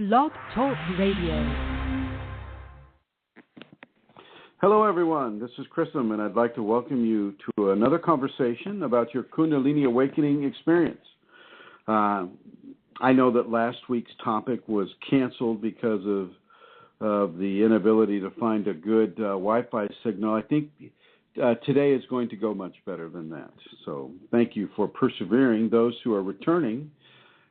Blog Talk Radio. Hello, everyone. This is Chrism, and I'd like to welcome you to another conversation about your Kundalini awakening experience. I know that last week's topic was canceled because of the inability to find a good Wi-Fi signal. I think today is going to go much better than that. So thank you for persevering, those who are returning.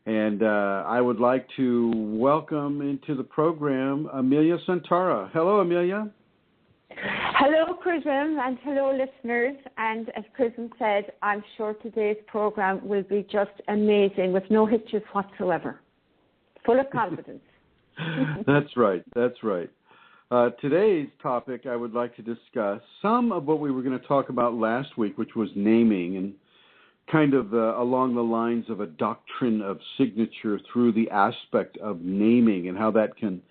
And I would like to welcome into the program Amelia Santara. Hello, Amelia. Hello, Prism, and hello, listeners. And as Prism said, I'm sure today's program will be just amazing with no hitches whatsoever. Full of confidence. That's right. Today's topic, I would like to discuss some of what we were going to talk about last week, which was naming, and kind of along the lines of a doctrine of signature through the aspect of naming and how that can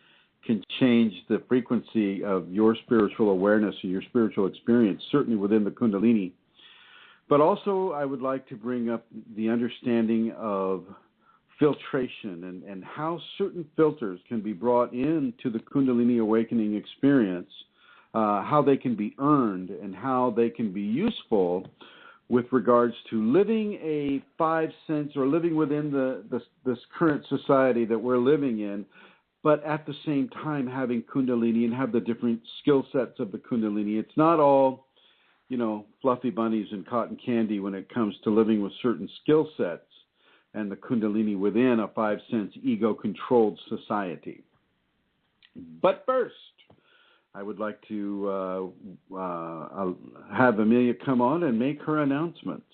change the frequency of your spiritual awareness or your spiritual experience, certainly within the Kundalini. But also I would like to bring up the understanding of filtration and how certain filters can be brought into the Kundalini awakening experience, how they can be earned and how they can be useful with regards to living a 5 sense or living within this current society that we're living in, but at the same time having Kundalini and have the different skill sets of the Kundalini. It's not all, fluffy bunnies and cotton candy when it comes to living with certain skill sets and the Kundalini within a 5 sense ego-controlled society. But first, I would like to have Amelia come on and make her announcements.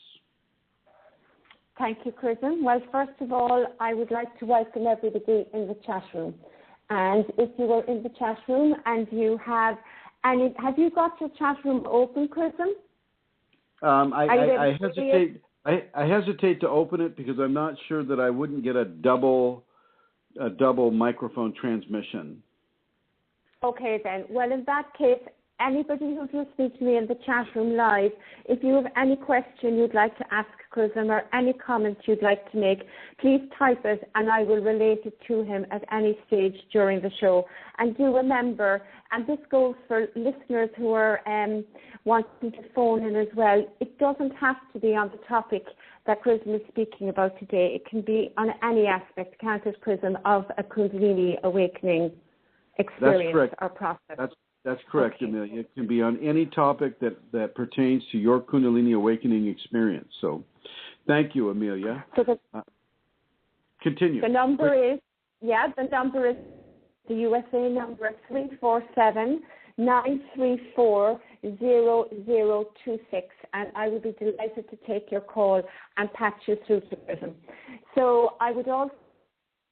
Thank you, Prism. Well, first of all, I would like to welcome everybody in the chat room. And if you are in the chat room and you have you got your chat room open, Prism? I hesitate to open it because I'm not sure that I wouldn't get a double microphone transmission. Okay, then. Well, in that case, anybody who's listening to me in the chat room live, if you have any question you'd like to ask Prism or any comment you'd like to make, please type it and I will relate it to him at any stage during the show. And do remember, and this goes for listeners who are wanting to phone in as well, it doesn't have to be on the topic that Prism is speaking about today. It can be on any aspect, can't it, Prism, of a Kundalini awakening experience or process. That's correct, okay. Amelia. It can be on any topic that pertains to your Kundalini awakening experience. So thank you, Amelia. So continue. The number is the USA number 347-934-0026, and I would be delighted to take your call and patch you through to Prism. So I would also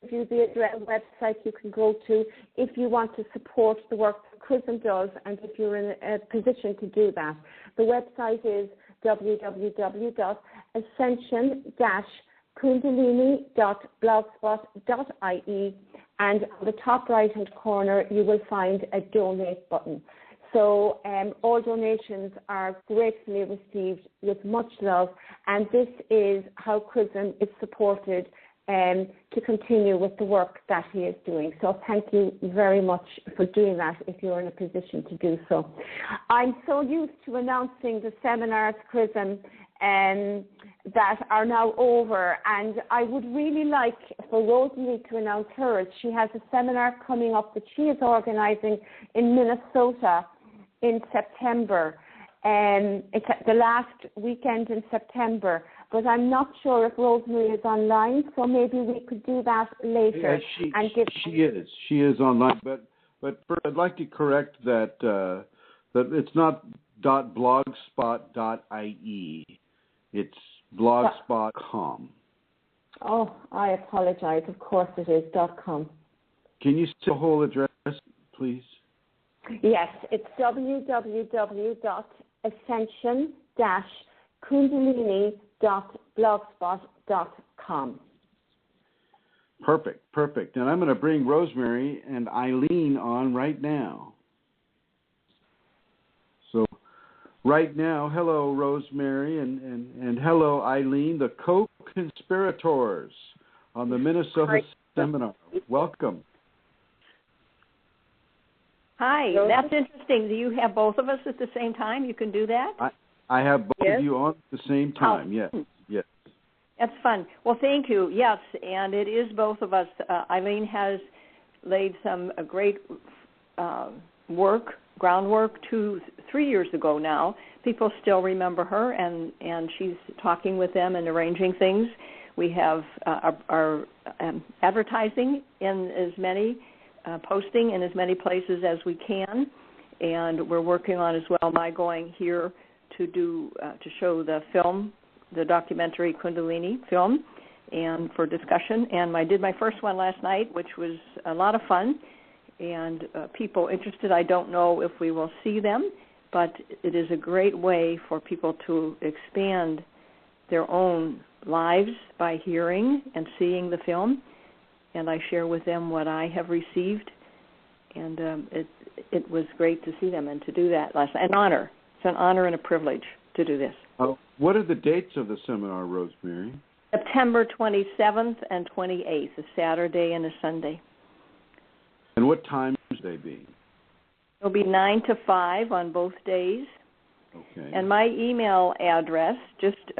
give you the website you can go to if you want to support the work that Prism does and if you're in a position to do that. The website is www.ascension-kundalini.blogspot.ie, and on the top right-hand corner you will find a donate button. So all donations are gratefully received with much love, and this is how Prism is supported to continue with the work that he is doing. So thank you very much for doing that if you're in a position to do so. I'm so used to announcing the seminars, Prism, that are now over, and I would really like for Rosemary to announce hers. She has a seminar coming up that she is organizing in Minnesota in September. It's at the last weekend in September, but I'm not sure if Rosemary is online, so maybe we could do that later. Yeah, she is online, but first I'd like to correct that it's not .blogspot.ie, it's blogspot.com. Oh, I apologize. Of course it is .com. Can you say the whole address, please? Yes, it's www.ascension-kundalini.blogspot.com. Perfect. And I'm going to bring Rosemary and Eileen on right now. So right now, hello, Rosemary, and hello, Eileen, the co-conspirators on the Minnesota seminar. Welcome. Hi, that's interesting. Do you have both of us at the same time? You can do that? I have both Yes. of you on at the same time, yes. Yes. That's fun. Well, thank you. Yes, and it is both of us. Eileen has laid some great groundwork 3 years ago now. People still remember her, and she's talking with them and arranging things. We have our advertising in as many, posting in as many places as we can, and we're working on as well my going here to show the film, the documentary Kundalini film, and for discussion. And I did my first one last night, which was a lot of fun, and people interested. I don't know if we will see them, but it is a great way for people to expand their own lives by hearing and seeing the film. And I share with them what I have received, and it was great to see them and to do that last night. An honor. It's an honor and a privilege to do this. What are the dates of the seminar, Rosemary? September 27th and 28th, a Saturday and a Sunday. And what times will they be? It'll be 9 to 5 on both days. Okay. And my email address, just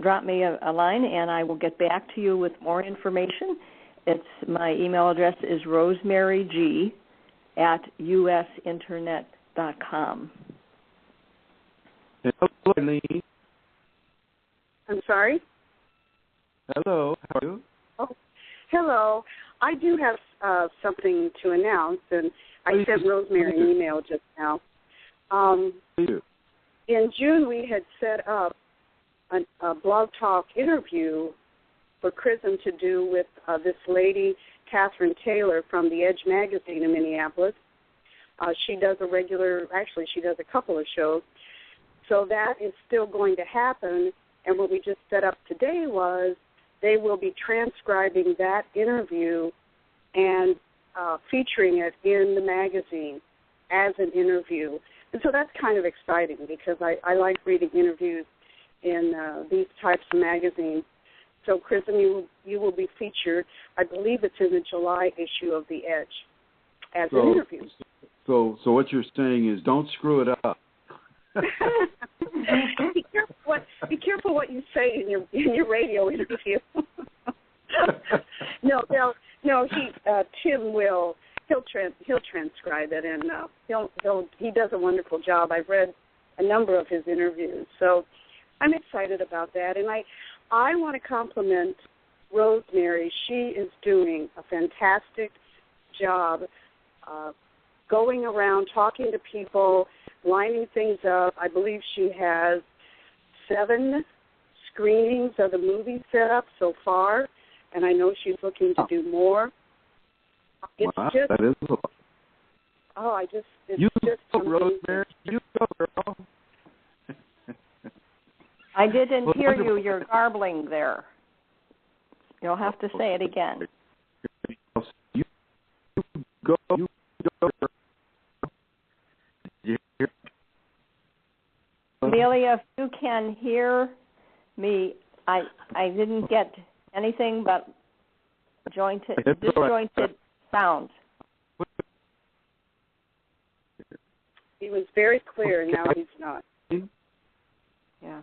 drop me a line and I will get back to you with more information. My email address is rosemary.g@usinternet.com. Hello, Eileen. I'm sorry? Hello, how are you? Oh, hello. I do have something to announce, and I sent Rosemary an email just now. In June, we had set up a Blog Talk interview for Chrism to do with this lady, Catherine Taylor, from the Edge magazine in Minneapolis. She does she does a couple of shows. So that is still going to happen, and what we just set up today was they will be transcribing that interview and featuring it in the magazine as an interview. And so that's kind of exciting because I like reading interviews in these types of magazines. So, Chrism, you will be featured. I believe it's in the July issue of The Edge as an interview. So what you're saying is don't screw it up. Be careful what you say in your radio interview. Tim will. He'll transcribe it, and he does a wonderful job. I've read a number of his interviews, so I'm excited about that. And I want to compliment Rosemary. She is doing a fantastic job going around talking to people, lining things up. I believe she has 7 screenings of the movie set up so far, and I know she's looking to do more. It's wow, just, that is a lot. You go, Rosemary. You go, girl. I didn't hear you. You're garbling there. You'll have to say it again. You go. Amelia, if you can hear me, I didn't get anything but disjointed sounds. He was very clear, now he's not. Yeah.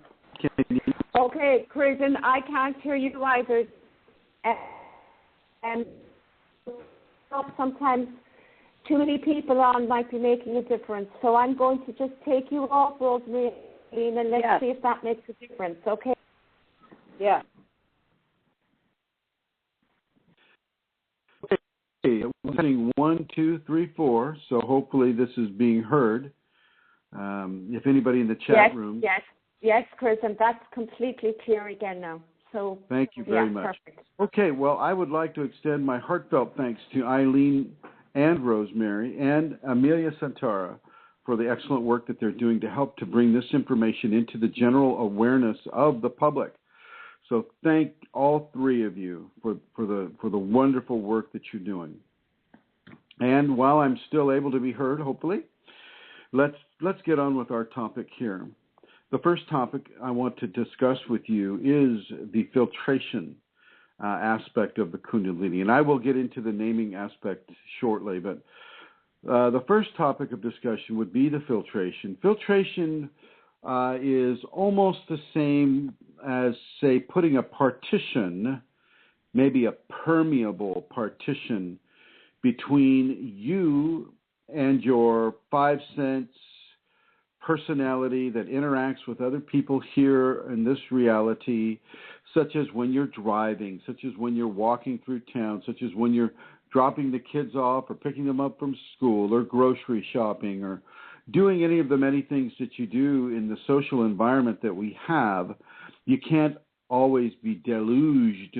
Okay, Chrism, I can't hear you either. And sometimes too many people on might be making a difference. So I'm going to just take you off, Rosemary, and let's see if that makes a difference, okay? Yeah. Okay, we're saying 1, 2, 3, 4. So hopefully this is being heard. If anybody in the chat room. Yes, Chrism, that's completely clear again now. So thank you very much. Perfect. Okay, well, I would like to extend my heartfelt thanks to Eileen and Rosemary and Amelia Santara for the excellent work that they're doing to help to bring this information into the general awareness of the public. So thank all 3 of you for the wonderful work that you're doing. And while I'm still able to be heard, hopefully, let's get on with our topic here. The first topic I want to discuss with you is the filtration aspect of the Kundalini. And I will get into the naming aspect shortly, but The first topic of discussion would be the filtration. Filtration is almost the same as, say, putting a partition, maybe a permeable partition, between you and your 5 sense personality that interacts with other people here in this reality, such as when you're driving, such as when you're walking through town, such as when you're dropping the kids off or picking them up from school or grocery shopping or doing any of the many things that you do in the social environment that we have. You can't always be deluged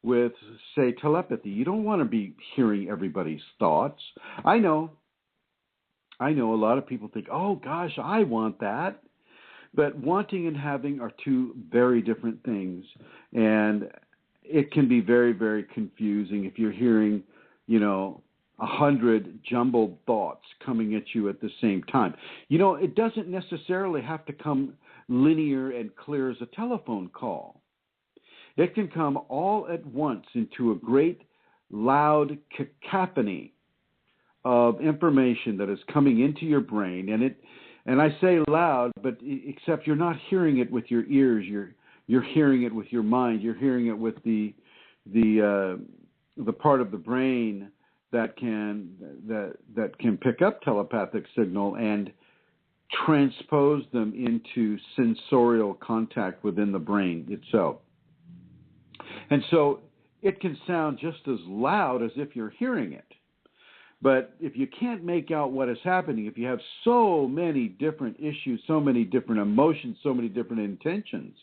with, say, telepathy. You don't want to be hearing everybody's thoughts. I know a lot of people think, oh, gosh, I want that. But wanting and having are two very different things. And it can be very, very confusing if you're hearing, 100 jumbled thoughts coming at you at the same time. It doesn't necessarily have to come linear and clear as a telephone call. It can come all at once into a great loud cacophony of information that is coming into your brain, and I say loud, but except you're not hearing it with your ears, you're hearing it with your mind, you're hearing it with the part of the brain that can pick up telepathic signal and transpose them into sensorial contact within the brain itself. And so it can sound just as loud as if you're hearing it. But if you can't make out what is happening, if you have so many different issues, so many different emotions, so many different intentions,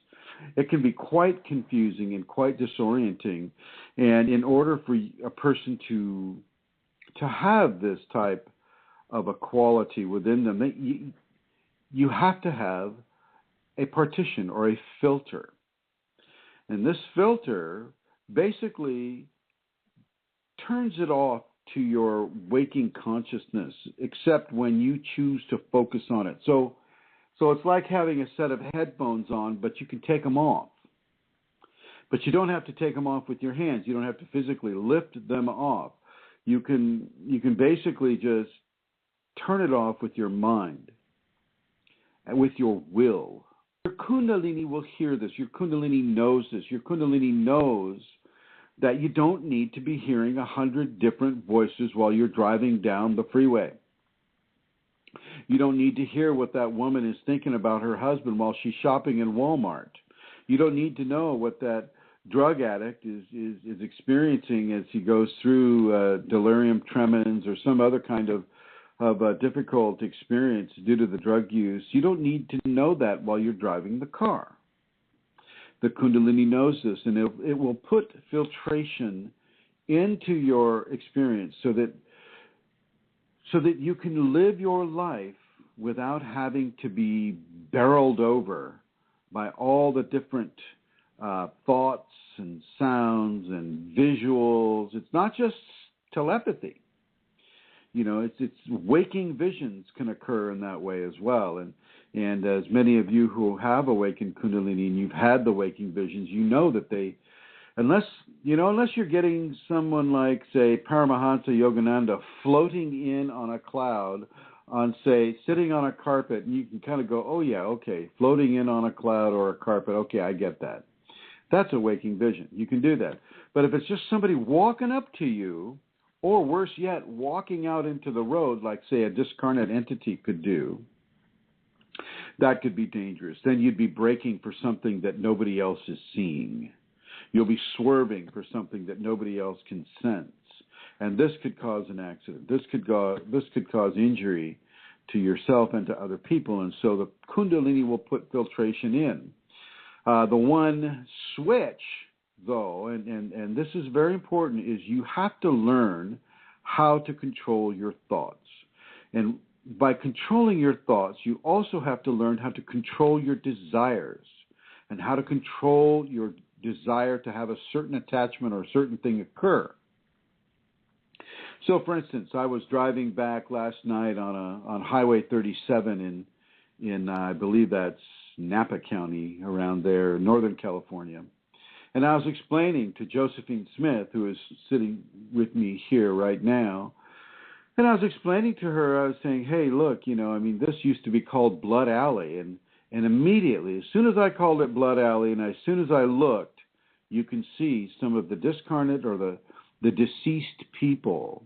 it can be quite confusing and quite disorienting. And in order for a person to have this type of a quality within them, you have to have a partition or a filter. And this filter basically turns it off to your waking consciousness, except when you choose to focus on it. So it's like having a set of headphones on, but you can take them off. But you don't have to take them off with your hands. You don't have to physically lift them off. You can basically just turn it off with your mind and with your will. Your Kundalini will hear this. Your Kundalini knows this. Your Kundalini knows that you don't need to be hearing 100 different voices while you're driving down the freeway. You don't need to hear what that woman is thinking about her husband while she's shopping in Walmart. You don't need to know what that drug addict is experiencing as he goes through delirium tremens or some other kind of difficult experience due to the drug use. You don't need to know that while you're driving the car. The Kundalini knows this, and it will put filtration into your experience so that you can live your life without having to be barreled over by all the different thoughts and sounds and visuals. It's not just telepathy. It's waking visions can occur in that way as well. And as many of you who have awakened Kundalini and you've had the waking visions, you know that unless you're getting someone like, say, Paramahansa Yogananda floating in on a cloud, sitting on a carpet, and you can kind of go, oh yeah, okay, floating in on a cloud or a carpet, okay, I get that. That's a waking vision. You can do that. But if it's just somebody walking up to you, or worse yet, walking out into the road, like, say, a discarnate entity could do, that could be dangerous. Then you'd be braking for something that nobody else is seeing. You'll be swerving for something that nobody else can sense. And this could cause an accident. This could cause injury to yourself and to other people. And so the Kundalini will put filtration in. The one switch, though, and this is very important, is you have to learn how to control your thoughts. And by controlling your thoughts, you also have to learn how to control your desires and how to control your desire to have a certain attachment or a certain thing occur. So, for instance, I was driving back last night on Highway 37 in I believe that's Napa County, around there, Northern California. And I was explaining to Josephine Smith, who is sitting with me here right now, And I was explaining to her, I was saying, hey, look, this used to be called Blood Alley. And immediately, as soon as I called it Blood Alley and as soon as I looked, you can see some of the discarnate or the deceased people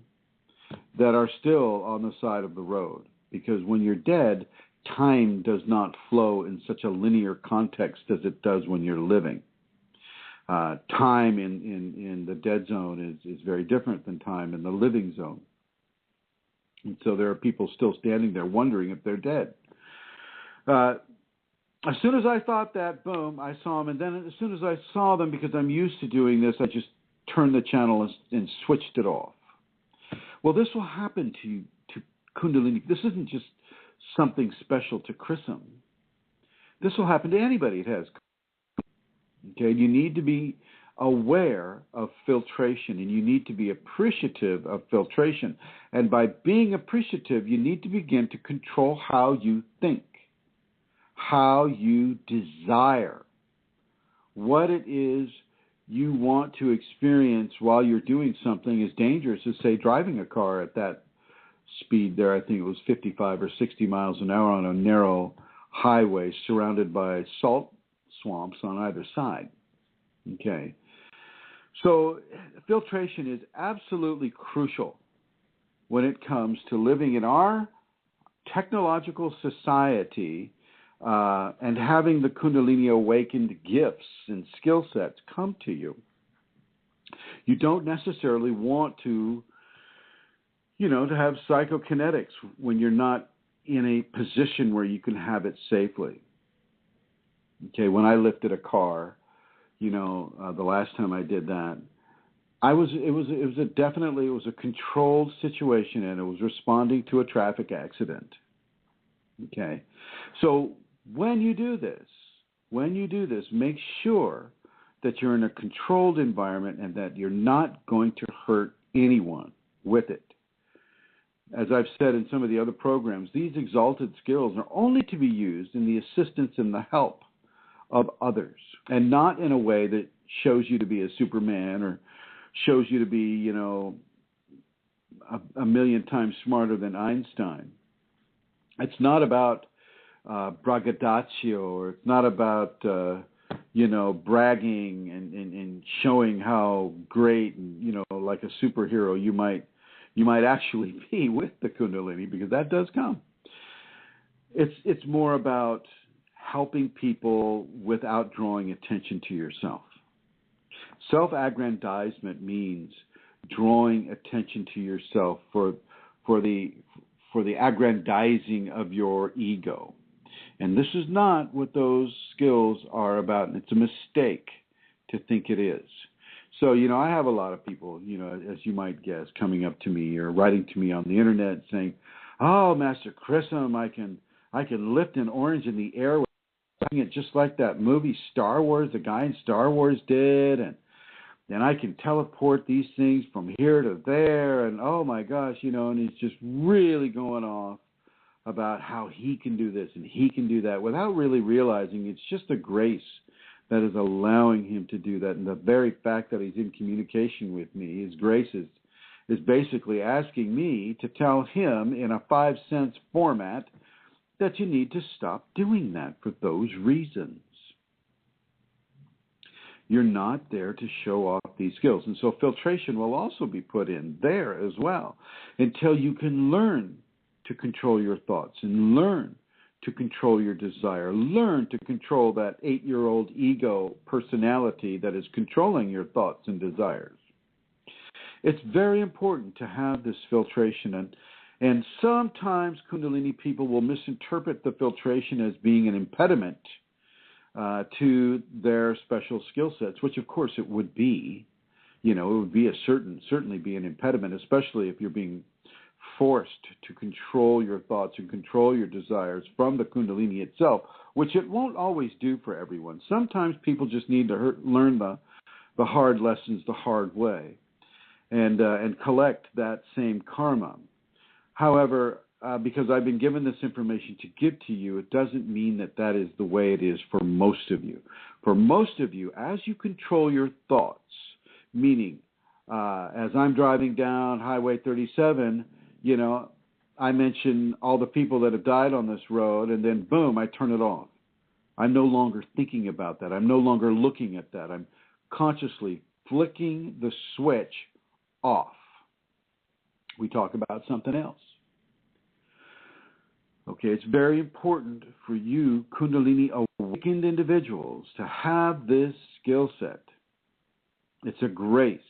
that are still on the side of the road. Because when you're dead, time does not flow in such a linear context as it does when you're living. Time in the dead zone is very different than time in the living zone. And so there are people still standing there wondering if they're dead. As soon as I thought that, boom, I saw them. And then as soon as I saw them, because I'm used to doing this, I just turned the channel and switched it off. Well, this will happen to Kundalini. This isn't just something special to Chrism. This will happen to anybody that has. Okay, you need to be aware of filtration, and you need to be appreciative of filtration. And by being appreciative, you need to begin to control how you think, how you desire, what it is you want to experience while you're doing something as dangerous as, say, driving a car at that speed there. I think it was 55 or 60 miles an hour on a narrow highway surrounded by salt swamps on either side. Okay. So filtration is absolutely crucial when it comes to living in our technological society and having the Kundalini awakened gifts and skill sets come to you. You don't necessarily want to have psychokinetics when you're not in a position where you can have it safely. Okay, when I lifted a car, the last time I did that, it was a controlled situation, and it was responding to a traffic accident. Okay, so when you do this, make sure that you're in a controlled environment and that you're not going to hurt anyone with it. As I've said in some of the other programs, these exalted skills are only to be used in the assistance and the help of others, and not in a way that shows you to be a Superman or shows you to be, a million times smarter than Einstein. It's not about braggadocio, or it's not about, bragging and showing how great and, like a superhero you might actually be with the Kundalini, because that does come. It's more about helping people without drawing attention to yourself. Self-aggrandizement means drawing attention to yourself for the aggrandizing of your ego. And this is not what those skills are about, and it's a mistake to think it is. So, I have a lot of people, as you might guess, coming up to me or writing to me on the internet saying, "Oh, Master Chrism, I can lift an orange in the air with it just like that movie Star Wars, the guy in Star Wars did, and then I can teleport these things from here to there, and oh my gosh, and he's just really going off about how he can do this and he can do that without really realizing it's just a grace that is allowing him to do that. And the very fact that he's in communication with me, his grace is basically asking me to tell him in a 5-cent format that you need to stop doing that for those reasons. You're not there to show off these skills. And so filtration will also be put in there as well until you can learn to control your thoughts and learn to control your desire. Learn to control that 8-year-old ego personality that is controlling your thoughts and desires. It's very important to have this filtration, and sometimes Kundalini people will misinterpret the filtration as being an impediment to their special skill sets, which of course it would be. It would be certainly be an impediment, especially if you're being forced to control your thoughts and control your desires from the Kundalini itself, which it won't always do for everyone. Sometimes people just need to learn the hard lessons the hard way and collect that same karma. However, because I've been given this information to give to you, it doesn't mean that is the way it is for most of you. For most of you, as you control your thoughts, meaning as I'm driving down Highway 37, you know, I mention all the people that have died on this road, and then boom, I turn it off. I'm no longer thinking about that. I'm no longer looking at that. I'm consciously flicking the switch off. We talk about something else. Okay, it's very important for you, Kundalini awakened individuals, to have this skill set. It's a grace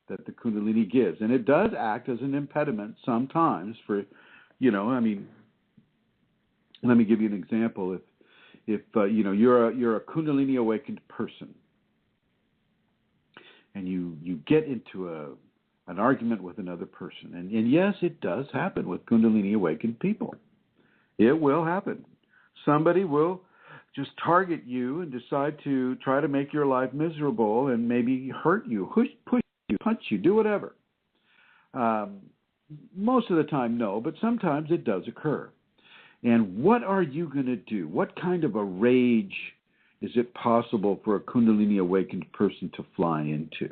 that the Kundalini gives, and it does act as an impediment sometimes for, you know, I mean, let me give you an example. If you know, you're a Kundalini awakened person, and you get into an argument with another person, and yes, it does happen with Kundalini awakened people. It will happen. Somebody will just target you and decide to try to make your life miserable and maybe hurt you, push you, punch you, do whatever. Most of the time, no, but sometimes it does occur. And what are you going to do? What kind of a rage is it possible for a Kundalini awakened person to fly into?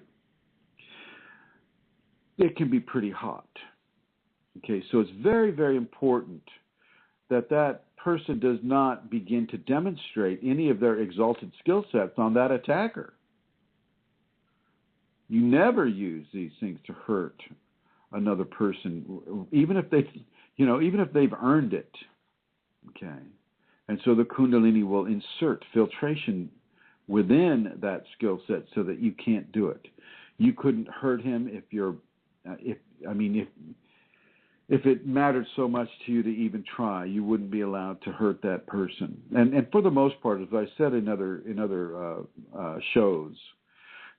It can be pretty hot. Okay, so it's very, very important that person does not begin to demonstrate any of their exalted skill sets on that attacker. You never use these things to hurt another person, even if they've earned it. Okay, and so the Kundalini will insert filtration within that skill set so that you can't do it. You couldn't hurt him if it mattered so much to you to even try. You wouldn't be allowed to hurt that person. And for the most part, as I said in other shows,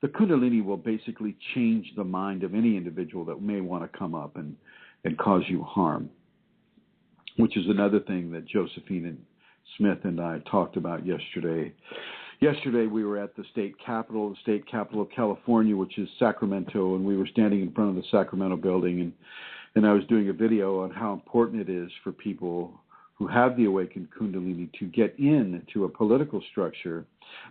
the Kundalini will basically change the mind of any individual that may want to come up and cause you harm, which is another thing that Josephine Smith and I talked about yesterday. Yesterday we were at the state capital of California, which is Sacramento, and we were standing in front of the Sacramento building, and I was doing a video on how important it is for people who have the awakened Kundalini to get into a political structure,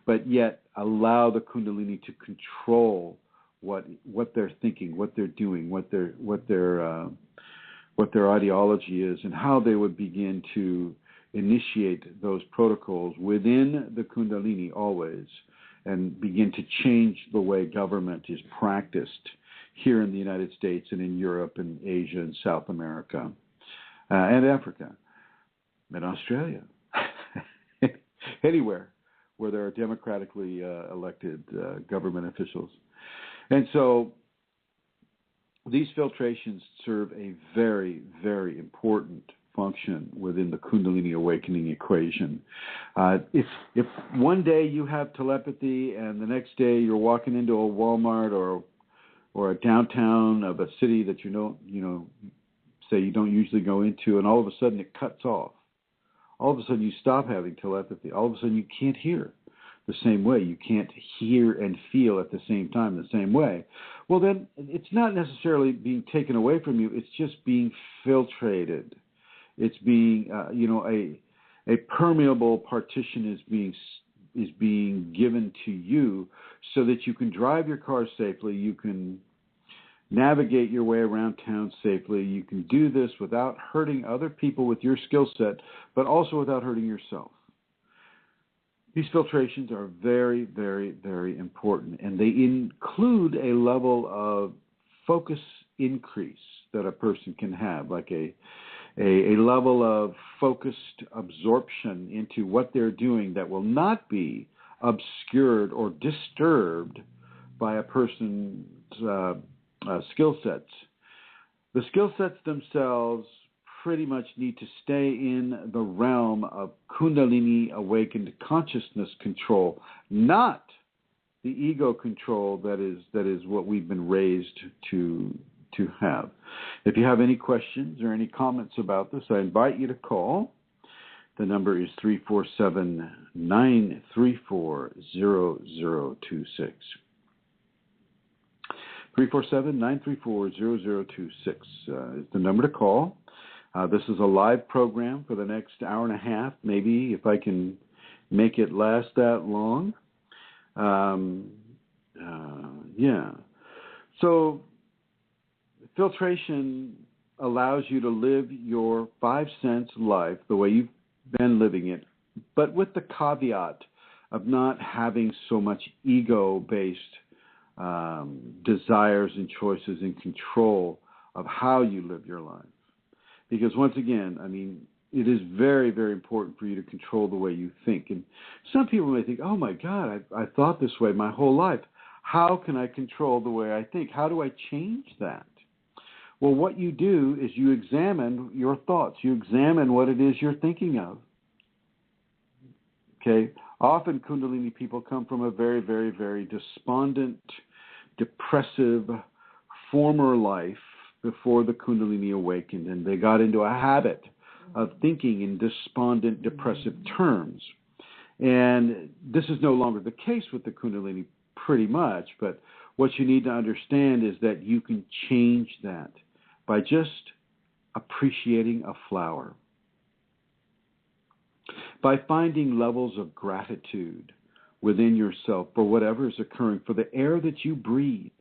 but yet allow the Kundalini to control what they're thinking, what they're doing, what their ideology is, and how they would begin to initiate those protocols within the Kundalini always, and begin to change the way government is practiced here in the United States and in Europe and Asia and South America and Africa and Australia, anywhere where there are democratically elected government officials. And so these filtrations serve a very, very important function within the Kundalini awakening equation. If one day you have telepathy and the next day you're walking into a Walmart or a downtown of a city that say you don't usually go into, and all of a sudden it cuts off. All of a sudden you stop having telepathy. All of a sudden you can't hear the same way. You can't hear and feel at the same time the same way. Well, then it's not necessarily being taken away from you. It's just being filtrated. It's being, a permeable partition is being given to you so that you can drive your car safely. You can navigate your way around town safely. You can do this without hurting other people with your skill set, but also without hurting yourself. These filtrations are very, very, very important, and they include a level of focus increase that a person can have, like a level of focused absorption into what they're doing that will not be obscured or disturbed by a person's skill sets. The skill sets themselves pretty much need to stay in the realm of Kundalini awakened consciousness control, not the ego control that is what we've been raised to have. If you have any questions or any comments about this, I invite you to call. The number is 347-934-0026. 347-934-0026 is the number to call. This is a live program for the next hour and a half, maybe, if I can make it last that long. So filtration allows you to live your 5 sense life the way you've been living it, but with the caveat of not having so much ego-based desires and choices and control of how you live your life. Because once again, I mean, it is very, very important for you to control the way you think. And some people may think, oh my God, I thought this way my whole life. How can I control the way I think? How do I change that? Well, what you do is you examine your thoughts. You examine what it is you're thinking of. Okay? Often Kundalini people come from a very, very, very despondent, depressive former life before the Kundalini awakened, and they got into a habit of thinking in despondent, depressive terms. And this is no longer the case with the Kundalini pretty much, but what you need to understand is that you can change that by just appreciating a flower, by finding levels of gratitude within yourself for whatever is occurring, for the air that you breathe,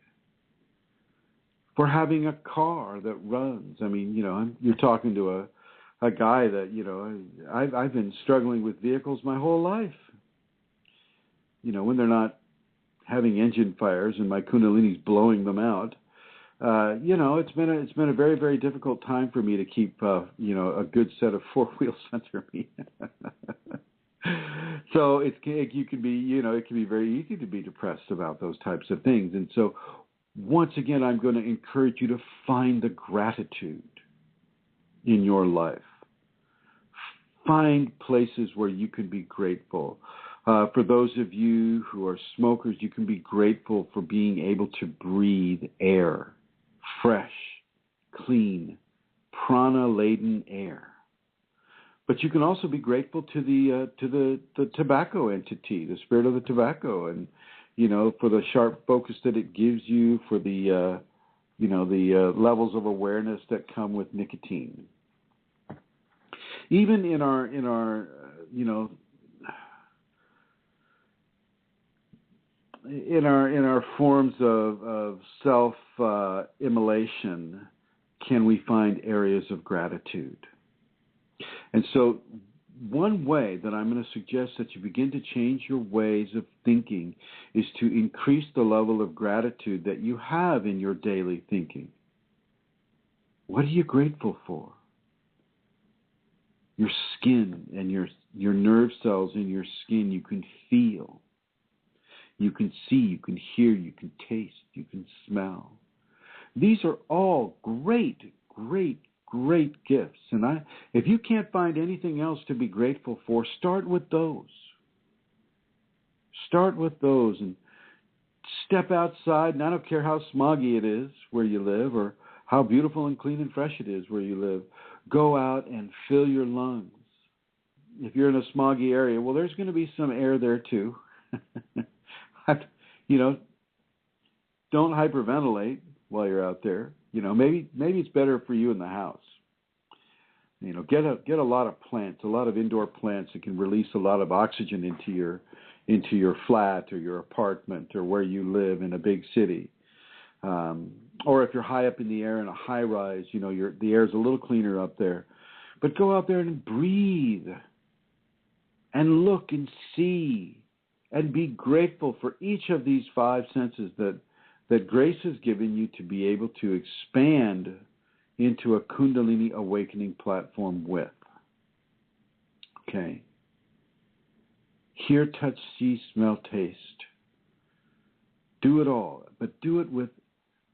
for having a car that runs. I mean, you know, you're talking to a guy that, you know, I've been struggling with vehicles my whole life. You know, when they're not having engine fires and my Kundalini's blowing them out, you know, it's been a very, very difficult time for me to keep, you know, a good set of four wheels under me. So you can be, you know, it can be very easy to be depressed about those types of things. And so once again, I'm going to encourage you to find the gratitude in your life. Find places where you can be grateful. For those of you who are smokers, you can be grateful for being able to breathe air, fresh, clean, prana-laden air. But you can also be grateful to the tobacco entity, the spirit of the tobacco, and you know, for the sharp focus that it gives you, for the you know, the levels of awareness that come with nicotine. Even in our you know, in our forms of self immolation, can we find areas of gratitude? And so one way that I'm going to suggest that you begin to change your ways of thinking is to increase the level of gratitude that you have in your daily thinking. What are you grateful for? Your skin and your nerve cells in your skin, you can feel. You can see, you can hear, you can taste, you can smell. These are all great, great, great gifts. And if you can't find anything else to be grateful for, start with those. Start with those and step outside. And I don't care how smoggy it is where you live or how beautiful and clean and fresh it is where you live. Go out and fill your lungs. If you're in a smoggy area, well, there's going to be some air there too. You know, don't hyperventilate while you're out there. You know, maybe it's better for you in the house. You know, get a lot of plants, a lot of indoor plants that can release a lot of oxygen into your flat or your apartment or where you live in a big city. Or if you're high up in the air in a high rise, you know, the air's a little cleaner up there. But go out there and breathe and look and see and be grateful for each of these 5 senses that Grace has given you to be able to expand into a Kundalini awakening platform with. Okay. Hear, touch, see, smell, taste. Do it all, but do it with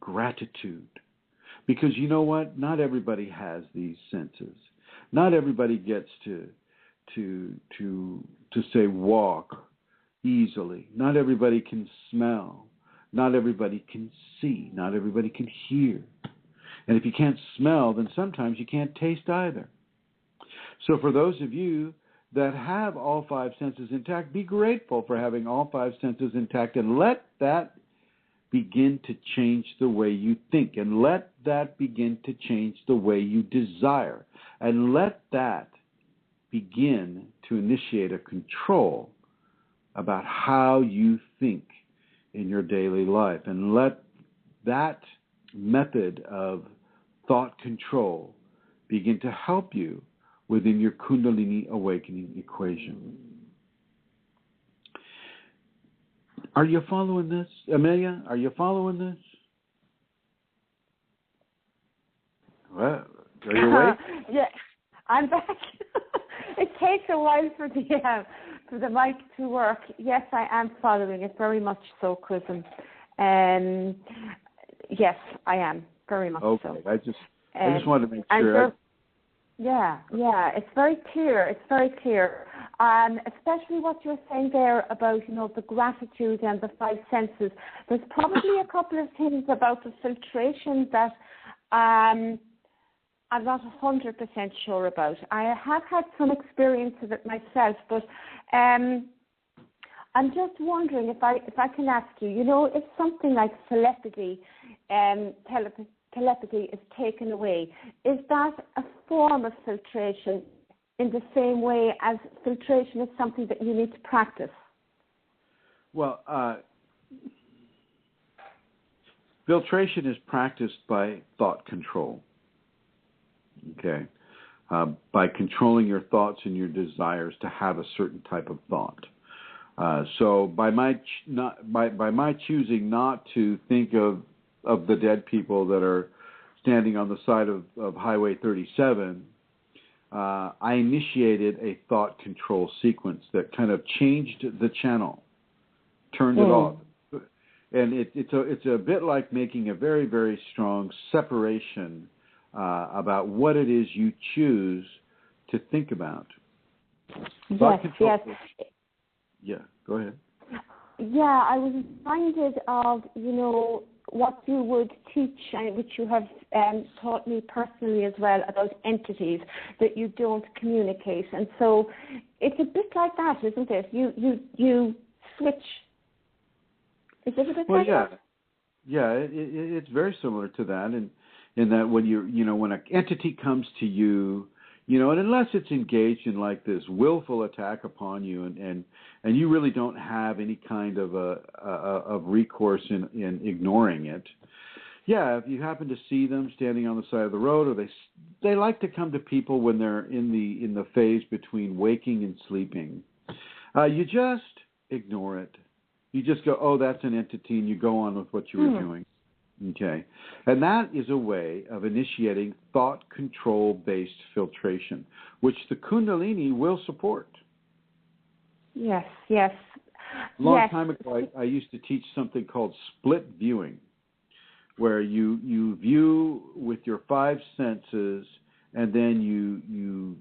gratitude. Because you know what? Not everybody has these senses. Not everybody gets to say walk easily. Not everybody can smell. Not everybody can see. Not everybody can hear. And if you can't smell, then sometimes you can't taste either. So for those of you that have all 5 senses intact, be grateful for having all 5 senses intact and let that begin to change the way you think, and let that begin to change the way you desire, and let that begin to initiate a control about how you think in your daily life, and let that method of thought control begin to help you within your Kundalini awakening equation. Are you following this? Amelia, are you following this? Well, are you awake? Yeah, I'm back. It takes a while for the mic to work. Yes, I am following it very much so, Chrism. Yes, I am very much so. Okay, I just wanted to make sure. Yeah, it's very clear. It's very clear. Especially what you're saying there about, the gratitude and the five senses. There's probably a couple of things about the filtration that I'm not 100% sure about. I have had some experience of it myself, but I'm just wondering if I can ask you, if something like telepathy is taken away, is that a form of filtration in the same way as filtration is something that you need to practice? Well, filtration is practiced by thought control. Okay, by controlling your thoughts and your desires to have a certain type of thought. So by my choosing not to think of the dead people that are standing on the side of Highway 37, I initiated a thought control sequence that kind of changed the channel, turned it off. And it's a bit like making a very, very strong separation about what it is you choose to think about. Yes. Yeah, go ahead. Yeah, I was reminded of, what you would teach, and which you have taught me personally as well, about entities that you don't communicate. And so it's a bit like that, isn't it? You switch. Is it a bit like that? Yeah, it's very similar to that, and in that when when an entity comes to you, and unless it's engaged in like this willful attack upon you, and you really don't have any kind of recourse in ignoring it. Yeah, if you happen to see them standing on the side of the road, or they like to come to people when they're in the phase between waking and sleeping. You just ignore it. You just go, oh, that's an entity, and you go on with what you were doing. Okay, and that is a way of initiating thought control-based filtration, which the Kundalini will support. Yes. Long time ago, I used to teach something called split viewing, where you view with your five senses, and then you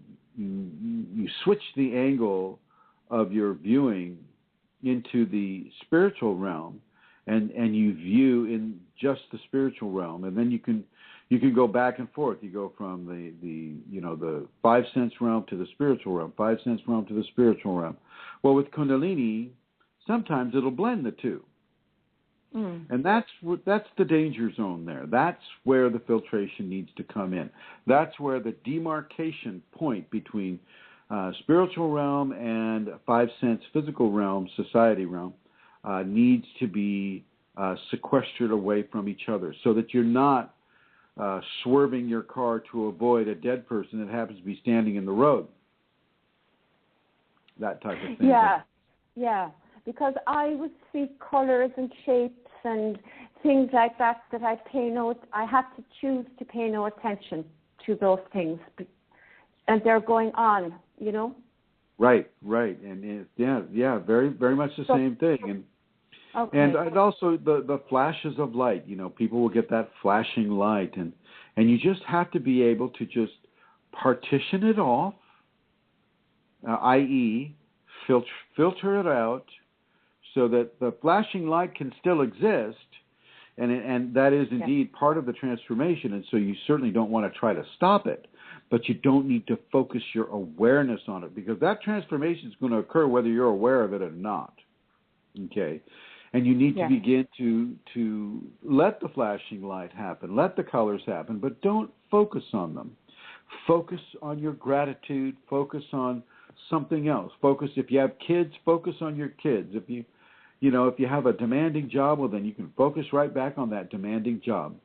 switch the angle of your viewing into the spiritual realm. And you view in just the spiritual realm, and then you can go back and forth. You go from the five sense realm to the spiritual realm, five sense realm to the spiritual realm. Well, with Kundalini, sometimes it'll blend the two, and that's the danger zone there. That's where the filtration needs to come in. That's where the demarcation point between spiritual realm and five sense physical realm, society realm, needs to be sequestered away from each other, so that you're not swerving your car to avoid a dead person that happens to be standing in the road. That type of thing. Yeah. Because I would see colors and shapes and things like that I have to choose to pay no attention to those things, and they're going on, Right, and very, very much the same thing, and also the flashes of light. People will get that flashing light, and you just have to be able to just partition it off, i.e., filter it out, so that the flashing light can still exist, and that is indeed part of the transformation. And so you certainly don't want to try to stop it, but you don't need to focus your awareness on it, because that transformation is going to occur whether you're aware of it or not. Okay, and you need to begin to let the flashing light happen, let the colors happen, but don't focus on them. Focus on your gratitude. Focus on something else. Focus, if you have kids, focus on your kids. If you have a demanding job, well, then you can focus right back on that demanding job.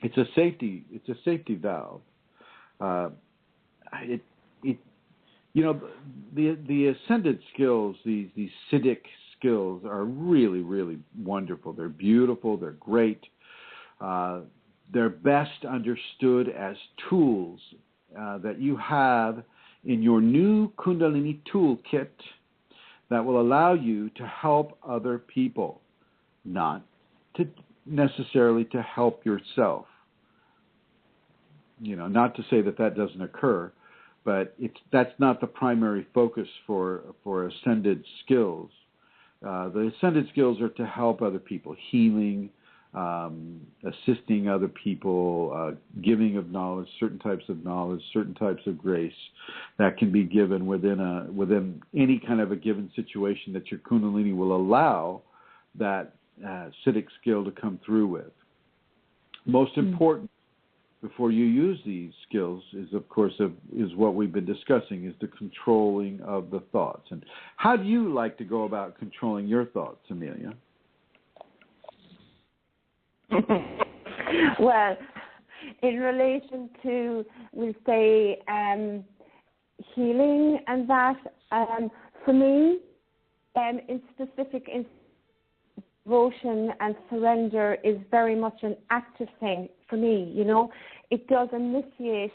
it's a safety valve. The ascended skills, these Siddhic skills are really, really wonderful. They're beautiful. They're great. They're best understood as tools that you have in your new Kundalini toolkit that will allow you to help other people, not to necessarily to help yourself. Not to say that doesn't occur, but that's not the primary focus for ascended skills. The ascended skills are to help other people, healing, assisting other people, giving of knowledge, certain types of grace that can be given within any kind of a given situation that your Kundalini will allow that Siddhic skill to come through with. Most important before you use these skills is, of course, is what we've been discussing, is the controlling of the thoughts. And how do you like to go about controlling your thoughts, Amelia? Well, in relation to, we'll say, healing and that, for me, in specific devotion and surrender is very much an active thing for me. It does initiate,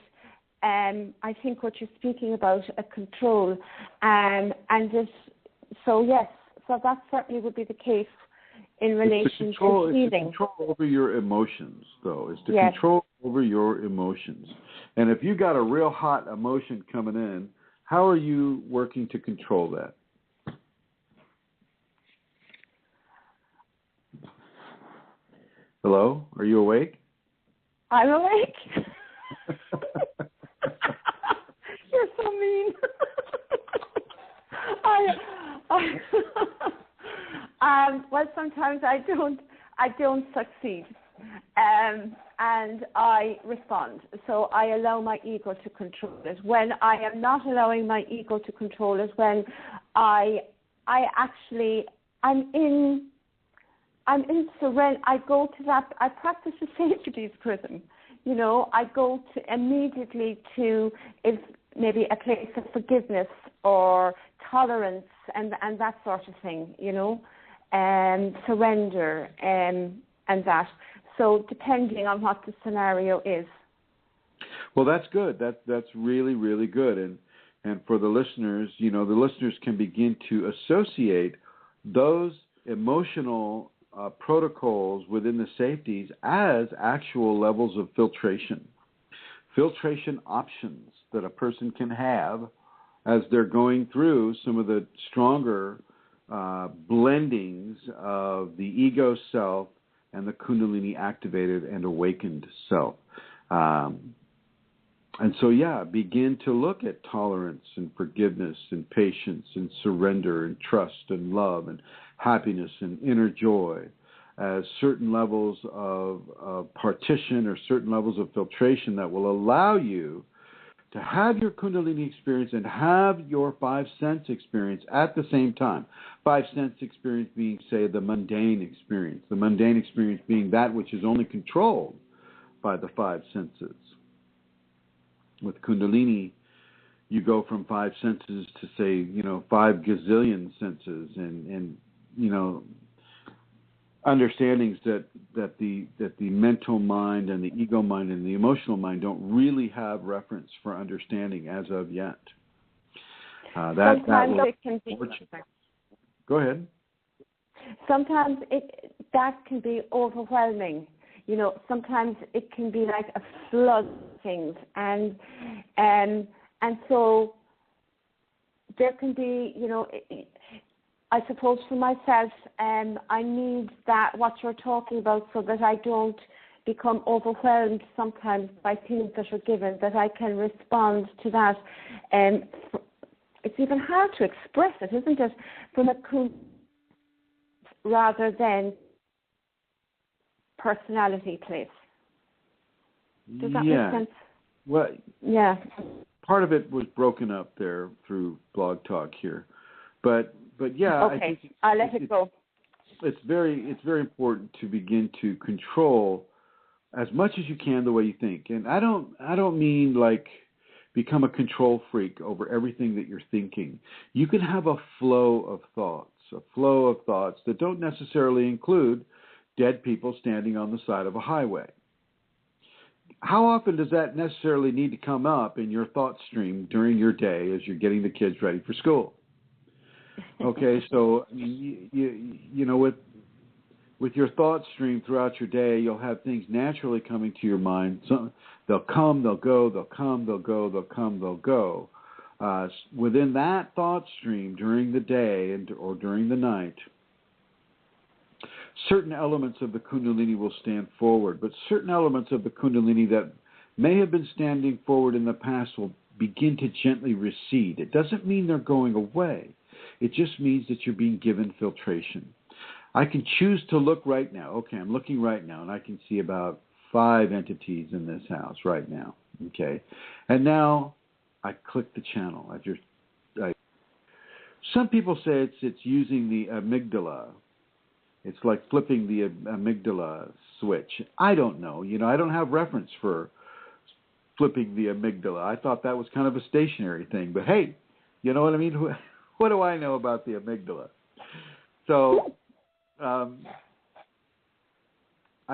I think, what you're speaking about, a control, so that certainly would be the case in relation to healing. It's to control over your emotions, though. It's to control over your emotions. And if you got a real hot emotion coming in, how are you working to control that? Hello? Are you awake? I'm awake. You're so mean. Well, sometimes I don't succeed, and I respond. So I allow my ego to control it. When I am not allowing my ego to control it, when I'm in surrender. I go to that. I practice the safeties prism. I go to immediately to maybe a place of forgiveness or tolerance and that sort of thing. Surrender and that. So depending on what the scenario is. Well, that's good. That's really, really good. And for the listeners, the listeners can begin to associate those emotional protocols within the safeties as actual levels of filtration options that a person can have as they're going through some of the stronger blendings of the ego self and the Kundalini activated and awakened self. And so, begin to look at tolerance and forgiveness and patience and surrender and trust and love and happiness and inner joy as certain levels of partition or certain levels of filtration that will allow you to have your Kundalini experience and have your five-sense experience at the same time. Five-sense experience being, say, the mundane experience. The mundane experience being that which is only controlled by the five senses. With Kundalini, you go from five senses to, say, 5 gazillion senses and understandings that the mental mind and the ego mind and the emotional mind don't really have reference for understanding as of yet. Sometimes it can be. Go ahead. Sometimes that can be overwhelming. Sometimes it can be like a flood of things, and so there can be, I suppose for myself, I need that, what you're talking about, so that I don't become overwhelmed sometimes by things that are given, that I can respond to that. It's even hard to express it, isn't it, from a rather than personality place. Does that make sense? Well, yeah. Part of it was broken up there through Blog Talk here, but yeah. Okay, I think I'll let it go. It's very important to begin to control as much as you can the way you think. And I don't mean like become a control freak over everything that you're thinking. You can have a flow of thoughts that don't necessarily include dead people standing on the side of a highway. How often does that necessarily need to come up in your thought stream during your day as you're getting the kids ready for school? Okay, so you know, with your thought stream throughout your day, you'll have things naturally coming to your mind. So they'll come, they'll go, they'll come, they'll go, they'll come, they'll go. Within that thought stream during the day or during the night, certain elements of the Kundalini will stand forward, but certain elements of the Kundalini that may have been standing forward in the past will begin to gently recede. It doesn't mean they're going away. It just means that you're being given filtration. I can choose to look right now. Okay, I'm looking right now, and I can see about 5 entities in this house right now. Okay, and now I click the channel. Some people say it's using the amygdala. It's like flipping the amygdala switch. I don't know. You know, I don't have reference for flipping the amygdala. I thought that was kind of a stationary thing. But hey, you know what I mean? What do I know about the amygdala? So I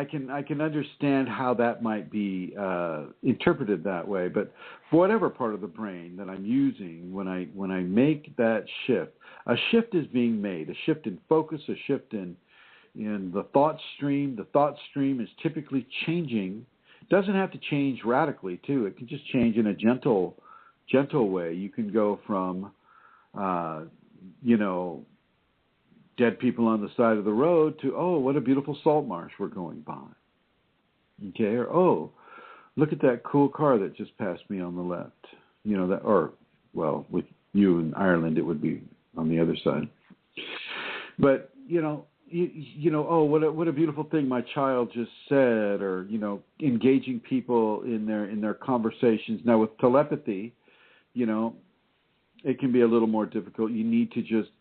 can understand how that might be interpreted that way, but for whatever part of the brain that I'm using when I make that shift, a shift is being made, a shift in focus, a shift in the thought stream. The thought stream is typically changing. It doesn't have to change radically, too. It can just change in a gentle way. You can go from, dead people on the side of the road to, oh, what a beautiful salt marsh we're going by. Okay, or, oh, look at that cool car that just passed me on the left. You know, that, or, well, with you in Ireland, it would be on the other side. But, oh, what a beautiful thing my child just said, or, engaging people in their conversations. Now, with telepathy, it can be a little more difficult. You need to just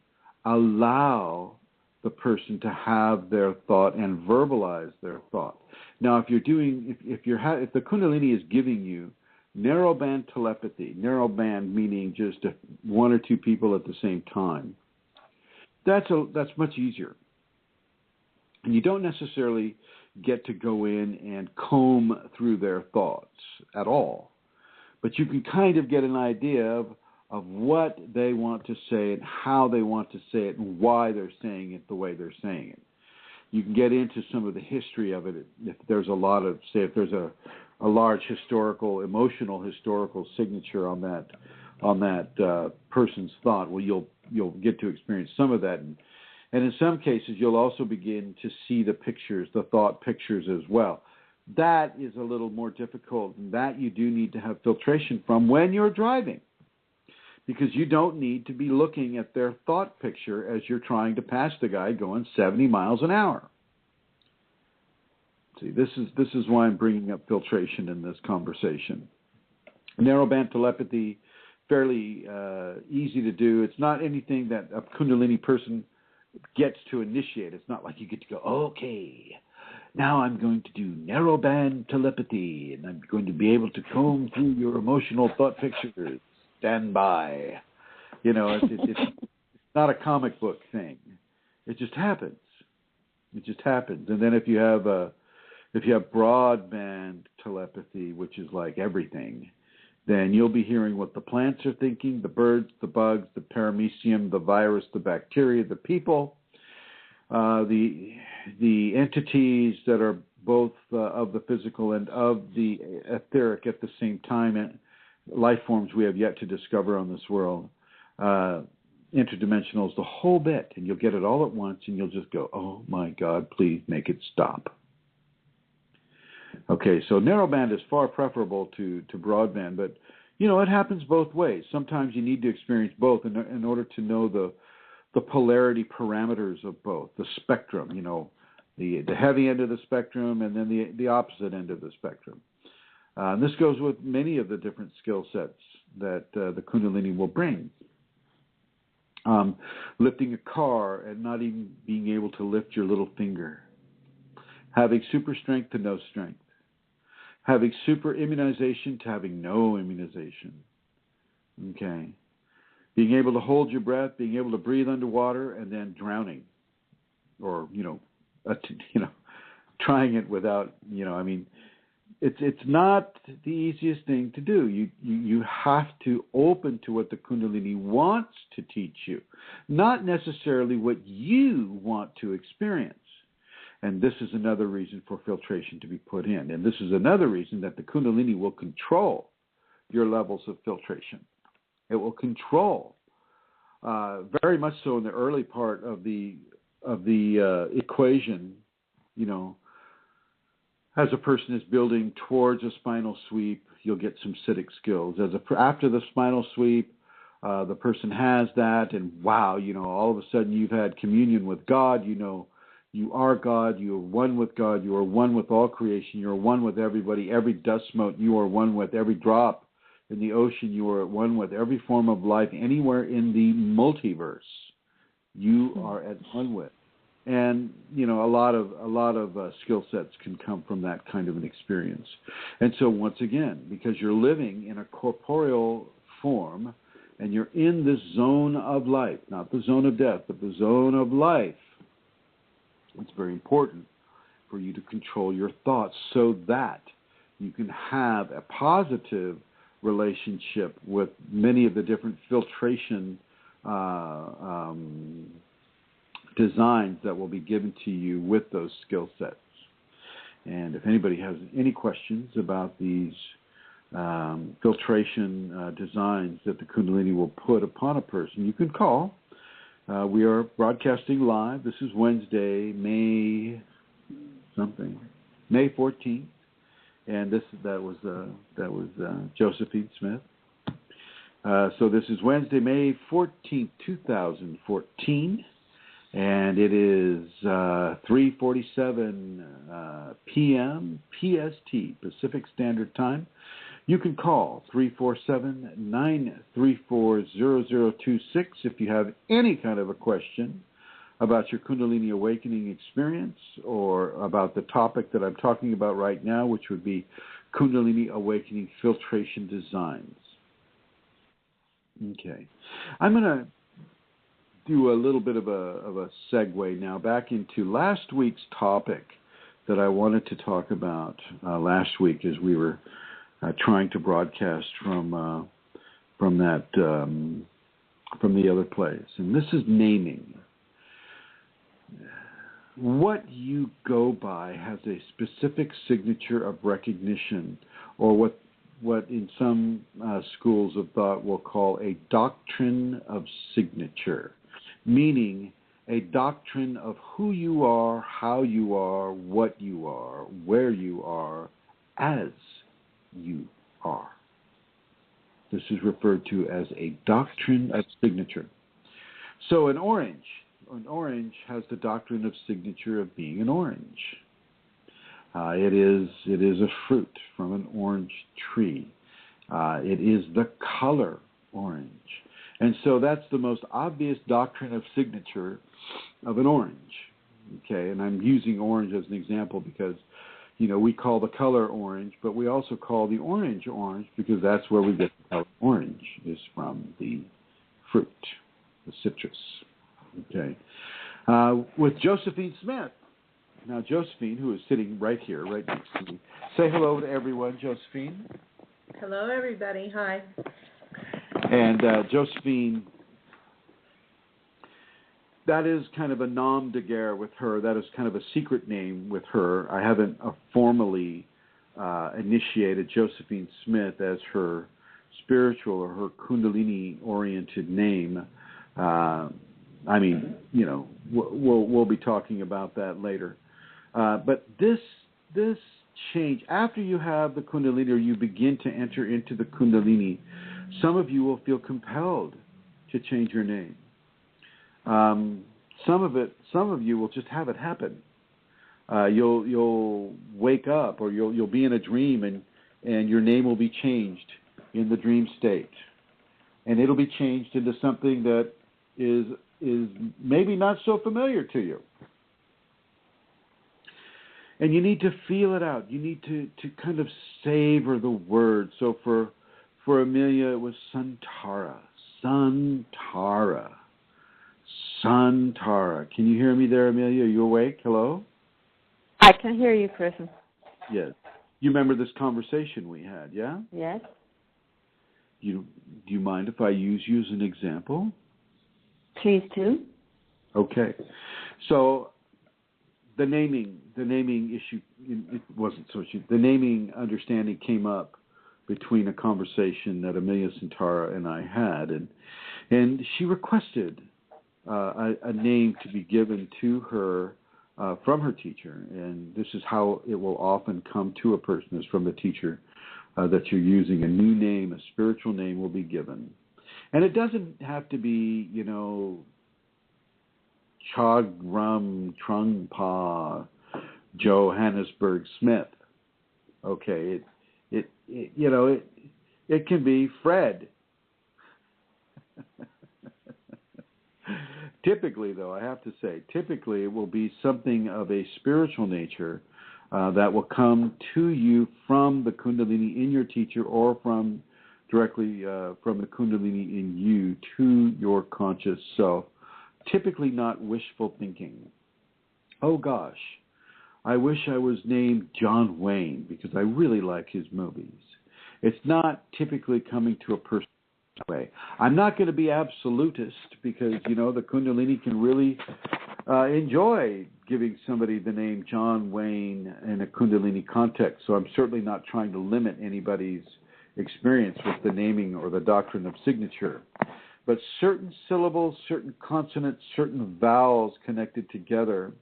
allow the person to have their thought and verbalize their thought. Now, if the Kundalini is giving you narrowband telepathy, narrowband meaning just 1 or 2 people at the same time, that's much easier. And you don't necessarily get to go in and comb through their thoughts at all, but you can kind of get an idea of what they want to say and how they want to say it and why they're saying it the way they're saying it. You can get into some of the history of it if there's a lot of, say, if there's a large emotional historical signature on that person's thought. Well, you'll get to experience some of that, and in some cases you'll also begin to see the pictures, the thought pictures as well. That is a little more difficult, and that you do need to have filtration from when you're driving, because you don't need to be looking at their thought picture as you're trying to pass the guy going 70 miles an hour. See, this is why I'm bringing up filtration in this conversation. Narrowband telepathy, fairly easy to do. It's not anything that a Kundalini person gets to initiate. It's not like you get to go, okay, now I'm going to do narrowband telepathy, and I'm going to be able to comb through your emotional thought pictures. Stand by. It's not a comic book thing. It just happens. It just happens. And then if you have broadband telepathy, which is like everything, then you'll be hearing what the plants are thinking, the birds, the bugs, the paramecium, the virus, the bacteria, the people, the entities that are both of the physical and of the etheric at the same time, and life forms we have yet to discover on this world, interdimensionals, the whole bit, and you'll get it all at once, and you'll just go, oh my God, please make it stop. Okay, so narrowband is far preferable to broadband, but it happens both ways. Sometimes you need to experience both in order to know the polarity parameters of both, the spectrum, the heavy end of the spectrum and then the opposite end of the spectrum. This goes with many of the different skill sets that the Kundalini will bring. Lifting a car and not even being able to lift your little finger. Having super strength to no strength. having super immunization to having no immunization. Okay. Being able to hold your breath, being able to breathe underwater, and then drowning, or trying it without, it's not the easiest thing to do. You have to open to what the Kundalini wants to teach you, not necessarily what you want to experience. And this is another reason for filtration to be put in. And this is another reason that the Kundalini will control your levels of filtration. It will control, very much so in the early part of the equation, as a person is building towards a spinal sweep, you'll get some citic skills. After the spinal sweep, the person has that, and wow, all of a sudden you've had communion with God. You are God. You are one with God. You are one with all creation. You are one with everybody. Every dust mote you are one with. Every drop in the ocean you are at one with. Every form of life anywhere in the multiverse you are at one with. And a lot of skill sets can come from that kind of an experience. And so once again, because you're living in a corporeal form and you're in this zone of life, not the zone of death, but the zone of life, it's very important for you to control your thoughts so that you can have a positive relationship with many of the different filtration designs that will be given to you with those skill sets. And if anybody has any questions about these filtration designs that the Kundalini will put upon a person, you can call. We are broadcasting live. This is Wednesday, May 14th, and that was Josephine Smith. So this is Wednesday, May 14th, 2014. And it is 3:47 p.m. PST, Pacific Standard Time. You can call 347-934-0026 if you have any kind of a question about your Kundalini awakening experience or about the topic that I'm talking about right now, which would be Kundalini awakening filtration designs. Okay. I'm going to do a little bit of a segue now back into last week's topic that I wanted to talk about last week as we were trying to broadcast from the other place, and this is naming. What you go by has a specific signature of recognition, or what in some schools of thought we'll call a doctrine of signature. Meaning a doctrine of who you are, how you are, what you are, where you are, as you are. This is referred to as a doctrine of signature. So an orange has the doctrine of signature of being an orange. It is a fruit from an orange tree. It is the color orange. And so that's the most obvious doctrine of signature of an orange. Okay, and I'm using orange as an example because, we call the color orange, but we also call the orange because that's where we get the color orange, is from the fruit, the citrus. Okay. With Josephine Smith. Now, Josephine, who is sitting right here, right next to me. Say hello to everyone, Josephine. Hello, everybody. Hi. And Josephine, that is kind of a nom de guerre with her. That is kind of a secret name with her. I haven't formally initiated Josephine Smith as her spiritual or her Kundalini-oriented name. We'll be talking about that later. But this change, after you have the Kundalini or you begin to enter into the Kundalini, some of you will feel compelled to change your name. Some of you will just have it happen. You'll wake up, or you'll be in a dream, and your name will be changed in the dream state, and it'll be changed into something that is maybe not so familiar to you. And you need to feel it out. You need to kind of savor the word. So for Amelia, it was Santara. Santara. Santara. Can you hear me there, Amelia? Are you awake? Hello? I can hear you, Chris. Yes. You remember this conversation we had, yeah? Yes. Do you mind if I use you as an example? Please do. Okay. So the naming issue, it wasn't so issue. The naming understanding came up between a conversation that Amelia Santara and I had, and she requested a name to be given to her from her teacher, and this is how it will often come to a person, is from the teacher that you're using. A new name, a spiritual name will be given. And it doesn't have to be, Chagram Trungpa Johannesburg Smith. Okay, it can be Fred. Typically, though, I have to say, it will be something of a spiritual nature that will come to you from the Kundalini in your teacher, or from directly from the Kundalini in you to your conscious self. Typically not wishful thinking. Oh gosh, I wish I was named John Wayne because I really like his movies. It's not typically coming to a person that way. I'm not going to be absolutist because, the Kundalini can really enjoy giving somebody the name John Wayne in a Kundalini context. So I'm certainly not trying to limit anybody's experience with the naming or the doctrine of signature. But certain syllables, certain consonants, certain vowels connected together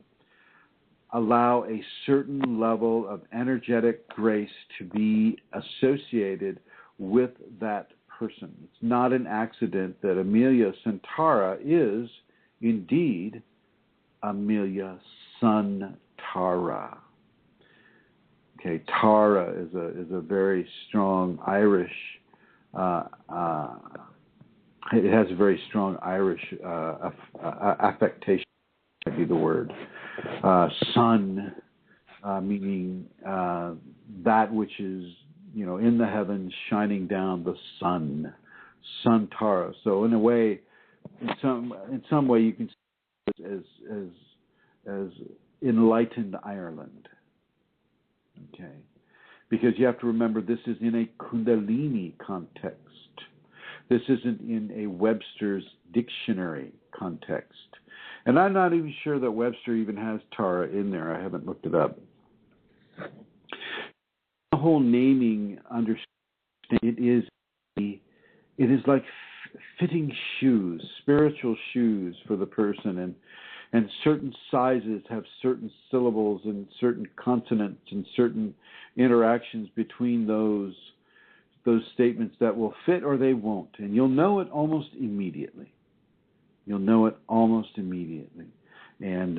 allow a certain level of energetic grace to be associated with that person. It's not an accident that Amelia Santara is indeed Amelia Santara. Okay, Tara is a very strong Irish. It has a very strong Irish affectation. Might be the word. Sun, meaning that which is in the heavens, shining down, the sun. Santara. So in a way, in some way, you can see it as enlightened Ireland. Okay, because you have to remember this is in a Kundalini context. This isn't in a Webster's dictionary context. And I'm not even sure that Webster even has Tara in there. I haven't looked it up. The whole naming understanding, it is like fitting shoes, spiritual shoes for the person, and certain sizes have certain syllables and certain consonants and certain interactions between those statements that will fit or they won't. And you'll know it almost immediately. And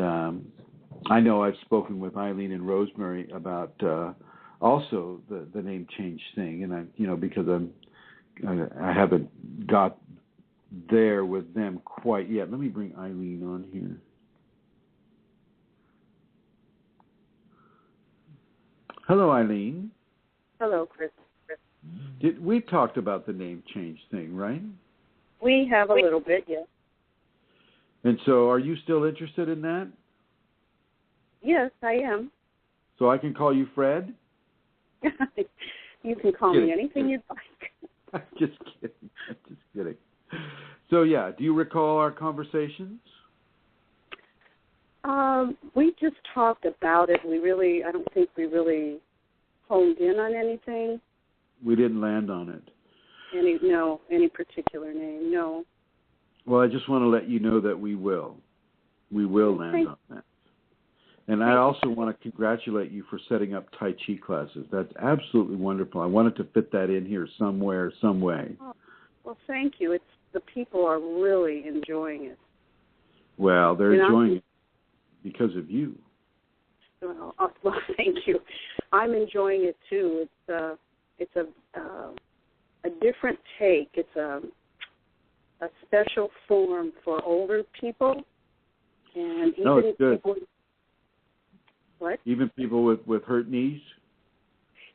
I know I've spoken with Eileen and Rosemary about also the name change thing, and because I haven't got there with them quite yet. Let me bring Eileen on here. Hello, Eileen. Hello, Chris. We talked about the name change thing, right? We have a little bit, yes. And so are you still interested in that? Yes, I am. So I can call you Fred? You can call me anything you'd like. Just kidding. So, yeah, do you recall our conversations? We just talked about it. I don't think we really honed in on anything. We didn't land on it. Any particular name, no. Well, I just want to let you know that we will. We will land on that. And I also want to congratulate you for setting up Tai Chi classes. That's absolutely wonderful. I wanted to fit that in here somewhere, some way. Oh, well, thank you. The people are really enjoying it. Well, they're enjoying it because of you. Well, thank you. I'm enjoying it too. It's a different take. It's a special form for older people, and even it's good. people. What? Even people with hurt knees?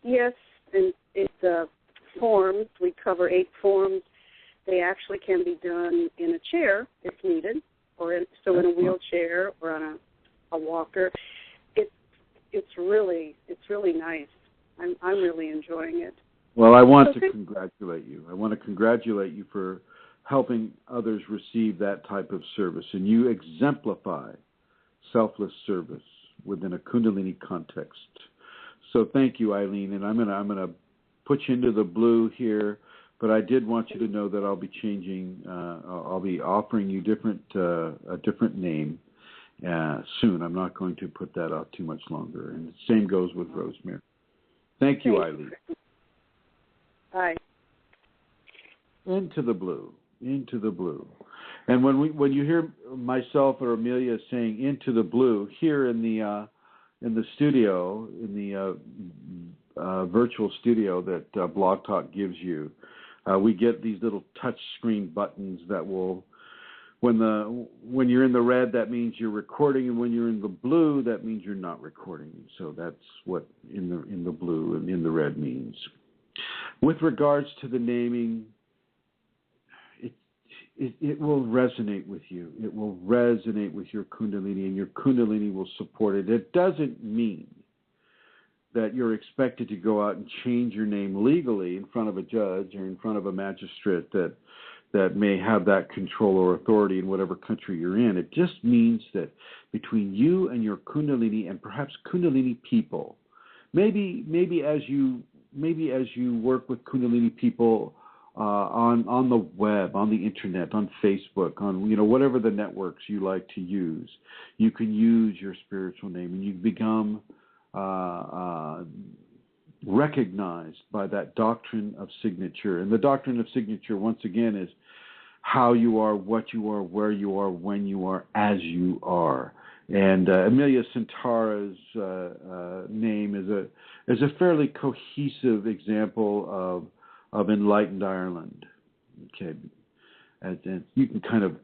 Yes, and it's forms. We cover 8 forms. They actually can be done in a chair if needed, or in a wheelchair or on a walker. It's really nice. I'm really enjoying it. Well, I want to congratulate you. I want to congratulate you for helping others receive that type of service, and you exemplify selfless service within a Kundalini context. So thank you, Eileen, and I'm gonna put you into the blue here, but I did want you to know that I'll be changing. I'll be offering you a different name soon. I'm not going to put that out too much longer, and the same goes with Rosemary. Thank you, Eileen. Bye. Into the blue. And when you hear myself or Amelia saying "into the blue" here in the studio, in the virtual studio that Blog Talk gives you, we get these little touch screen buttons that will, when you're in the red, that means you're recording, and when you're in the blue, that means you're not recording. So that's what in the blue and in the red means. With regards to the naming, it will resonate with you. It will resonate with your Kundalini, and your Kundalini will support it. It doesn't mean that you're expected to go out and change your name legally in front of a judge or in front of a magistrate that may have that control or authority in whatever country you're in. It just means that between you and your Kundalini, and perhaps Kundalini people, maybe as you work with Kundalini people on the web, on the internet, on Facebook, on whatever the networks you like to use, you can use your spiritual name, and you become recognized by that doctrine of signature. And the doctrine of signature, once again, is how you are, what you are, where you are, when you are, as you are. And Amelia Santara's name is a fairly cohesive example of enlightened Ireland. Okay, and you can kind of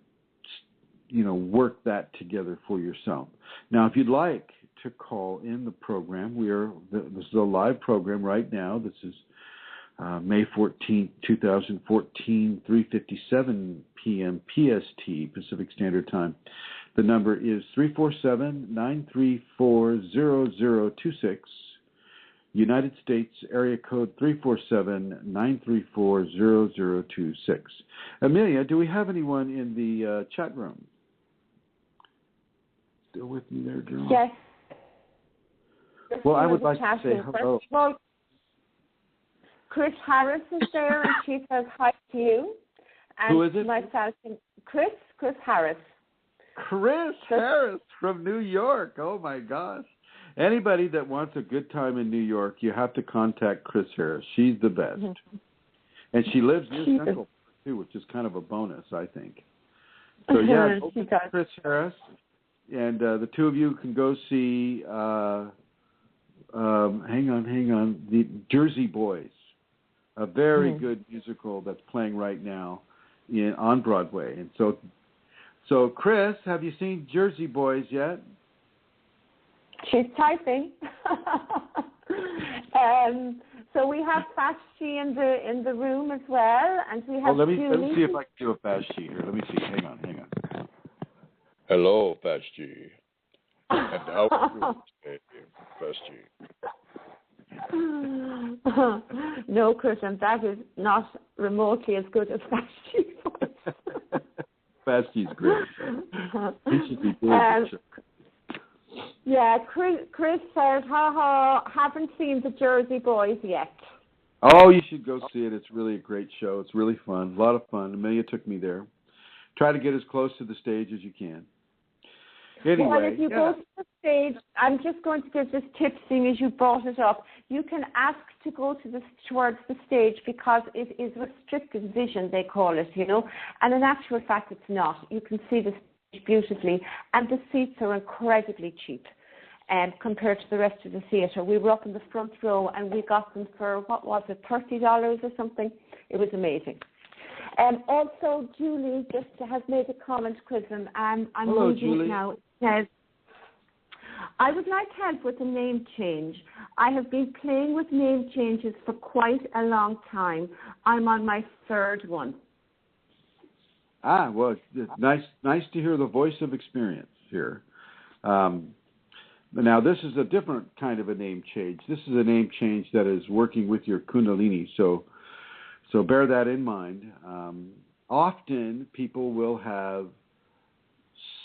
work that together for yourself. Now, if you'd like to call in the program, this is a live program right now. This is May 14th, 2014, 3:57 p.m. PST, Pacific Standard Time. The number is 347-934-0026. United States area code 347-934-0026. Amelia, do we have anyone in the chat room? Still with me there, girl? Yes. Well, I would like to say hello. Well, Chris Harris is there, and she says hi to you. And who is it? Myself, Chris Harris. Chris Harris from New York. Oh, my gosh. Anybody that wants a good time in New York, you have to contact Chris Harris. She's the best. Mm-hmm. And she lives near Central Park, too, which is kind of a bonus, I think. So, yeah, Chris Harris. And the two of you can go see, hang on, the Jersey Boys, a very good musical that's playing right now on Broadway. And so, Chris, have you seen Jersey Boys yet? She's typing. So we have Fashti in the room as well, and we have. Let me see if I can do a Fashti here. Let me see. Hang on. Hello, Fashti. And how are you today, Fashti? No, Christian, that is not remotely as good as Fashti's voice. Fashti's great. He should be doing the show. Yeah, Chris said, haven't seen the Jersey Boys yet. Oh, you should go see it. It's really a great show. It's really fun. A lot of fun. Amelia took me there. Try to get as close to the stage as you can. Anyway, well, if you go to the stage, I'm just going to give this tip, seeing as you brought it up. You can ask to go towards the stage because it is restricted vision, they call it, And in actual fact, it's not. You can see the stage beautifully, and the seats are incredibly cheap compared to the rest of the theatre. We were up in the front row, and we got them for, what was it, $30 or something? It was amazing. Also, Julie just has made a comment, Chrism, and I'm reading it now. It says, I would like help with a name change. I have been playing with name changes for quite a long time. I'm on my third one. Well, it's nice to hear the voice of experience here. Now, this is a different kind of a name change. This is a name change that is working with your Kundalini, so bear that in mind. Often, people will have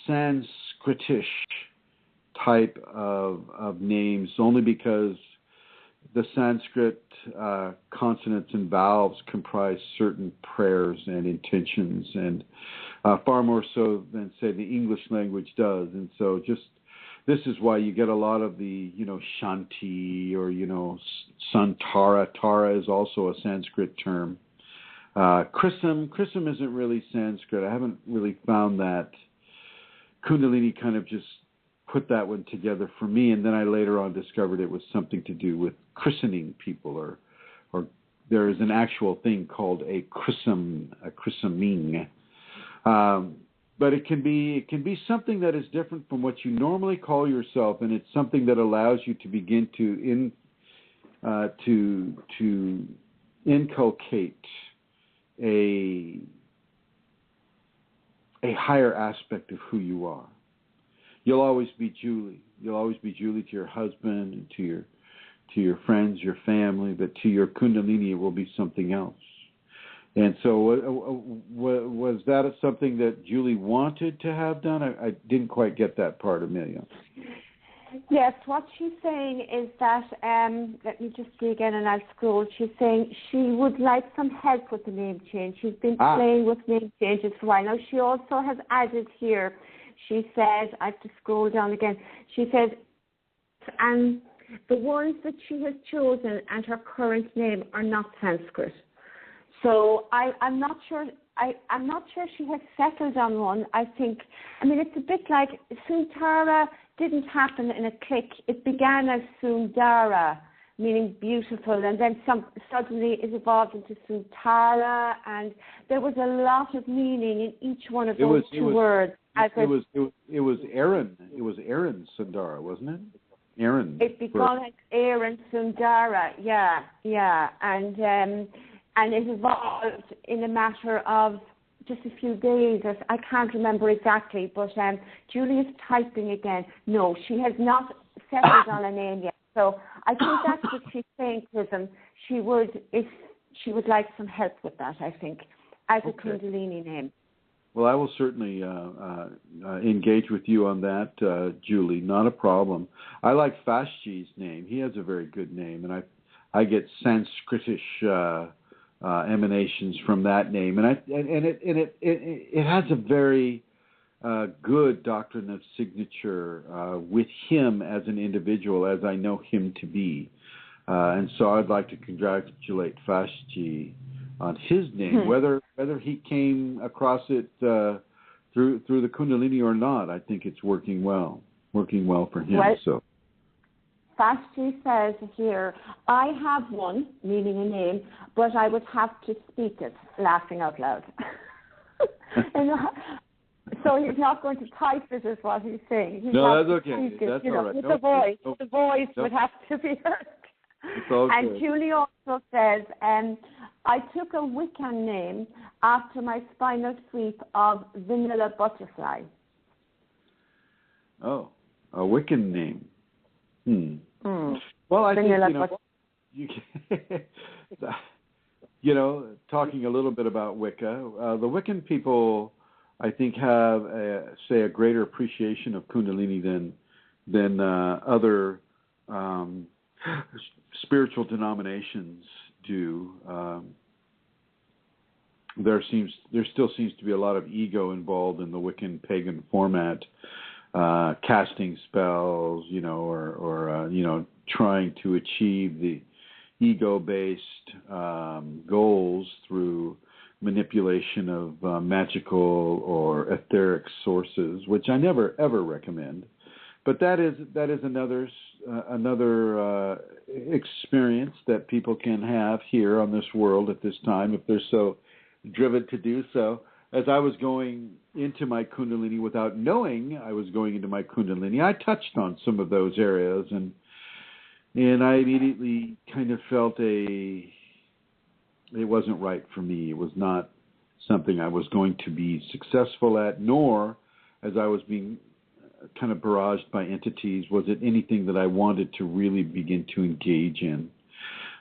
Sanskritish type of names only because the Sanskrit consonants and vowels comprise certain prayers and intentions, and far more so than, say, the English language does. And so this is why you get a lot of the, Shanti or, Santara. Tara is also a Sanskrit term. Chrism isn't really Sanskrit. I haven't really found that. Kundalini kind of just put that one together for me, and then I later on discovered it was something to do with christening people, or there is an actual thing called a christening. But it can be something that is different from what you normally call yourself, and it's something that allows you to begin to inculcate a higher aspect of who you are. You'll always be Julie. You'll always be Julie to your husband and to your friends, your family, but to your Kundalini it will be something else. And so was that something that Julie wanted to have done? I didn't quite get that part, Amelia. Yes, what she's saying is that, let me just see again and I'll scroll. She's saying she would like some help with the name change. She's been playing with name changes for a while. Now, she also has added here, she says, I have to scroll down again, she says, and the ones that she has chosen and her current name are not Sanskrit. So I'm not sure. I'm not sure she has settled on one. It's a bit like Sundara didn't happen in a click. It began as Sundara, meaning beautiful, and then suddenly it evolved into Sundara, and there was a lot of meaning in each one of those two words. It was Aaron. It was Aaron Sundara, wasn't it? Aaron. It began as Aaron Sundara. Yeah, and it evolved in a matter of just a few days. I can't remember exactly, but Julie is typing again. No, she has not settled on a name yet. So I think that's what she's saying to them. She would like some help with that, I think, as a Kundalini name. Well, I will certainly engage with you on that, Julie. Not a problem. I like Fashji's name. He has a very good name, and I get Sanskritish emanations from that name, and it has a very good doctrine of signature with him as an individual, as I know him to be, and so I'd like to congratulate Fashji on his name, whether he came across it through the Kundalini or not. I think it's working well for him. Well, so. Fashji says here, I have one, meaning a name, but I would have to speak it, laughing out loud. So he's not going to type it, is what he's saying. That's okay. That's all right. The voice would have to be heard. It's all and good. Julie also says, I took a Wiccan name after my spinal sweep of Vanilla Butterfly. Oh, a Wiccan name. Well, I think, talking a little bit about Wicca, the Wiccan people, I think, have, a greater appreciation of Kundalini than other spiritual denominations do. There still seems to be a lot of ego involved in the Wiccan pagan format. Casting spells, or trying to achieve the ego-based goals through manipulation of magical or etheric sources, which I never ever recommend. But that is another experience that people can have here on this world at this time if they're so driven to do so. as I was going into my Kundalini without knowing I was going into my Kundalini, I touched on some of those areas, and I immediately kind of felt it wasn't right for me. It was not something I was going to be successful at, nor, as I was being kind of barraged by entities, was it anything that I wanted to really begin to engage in.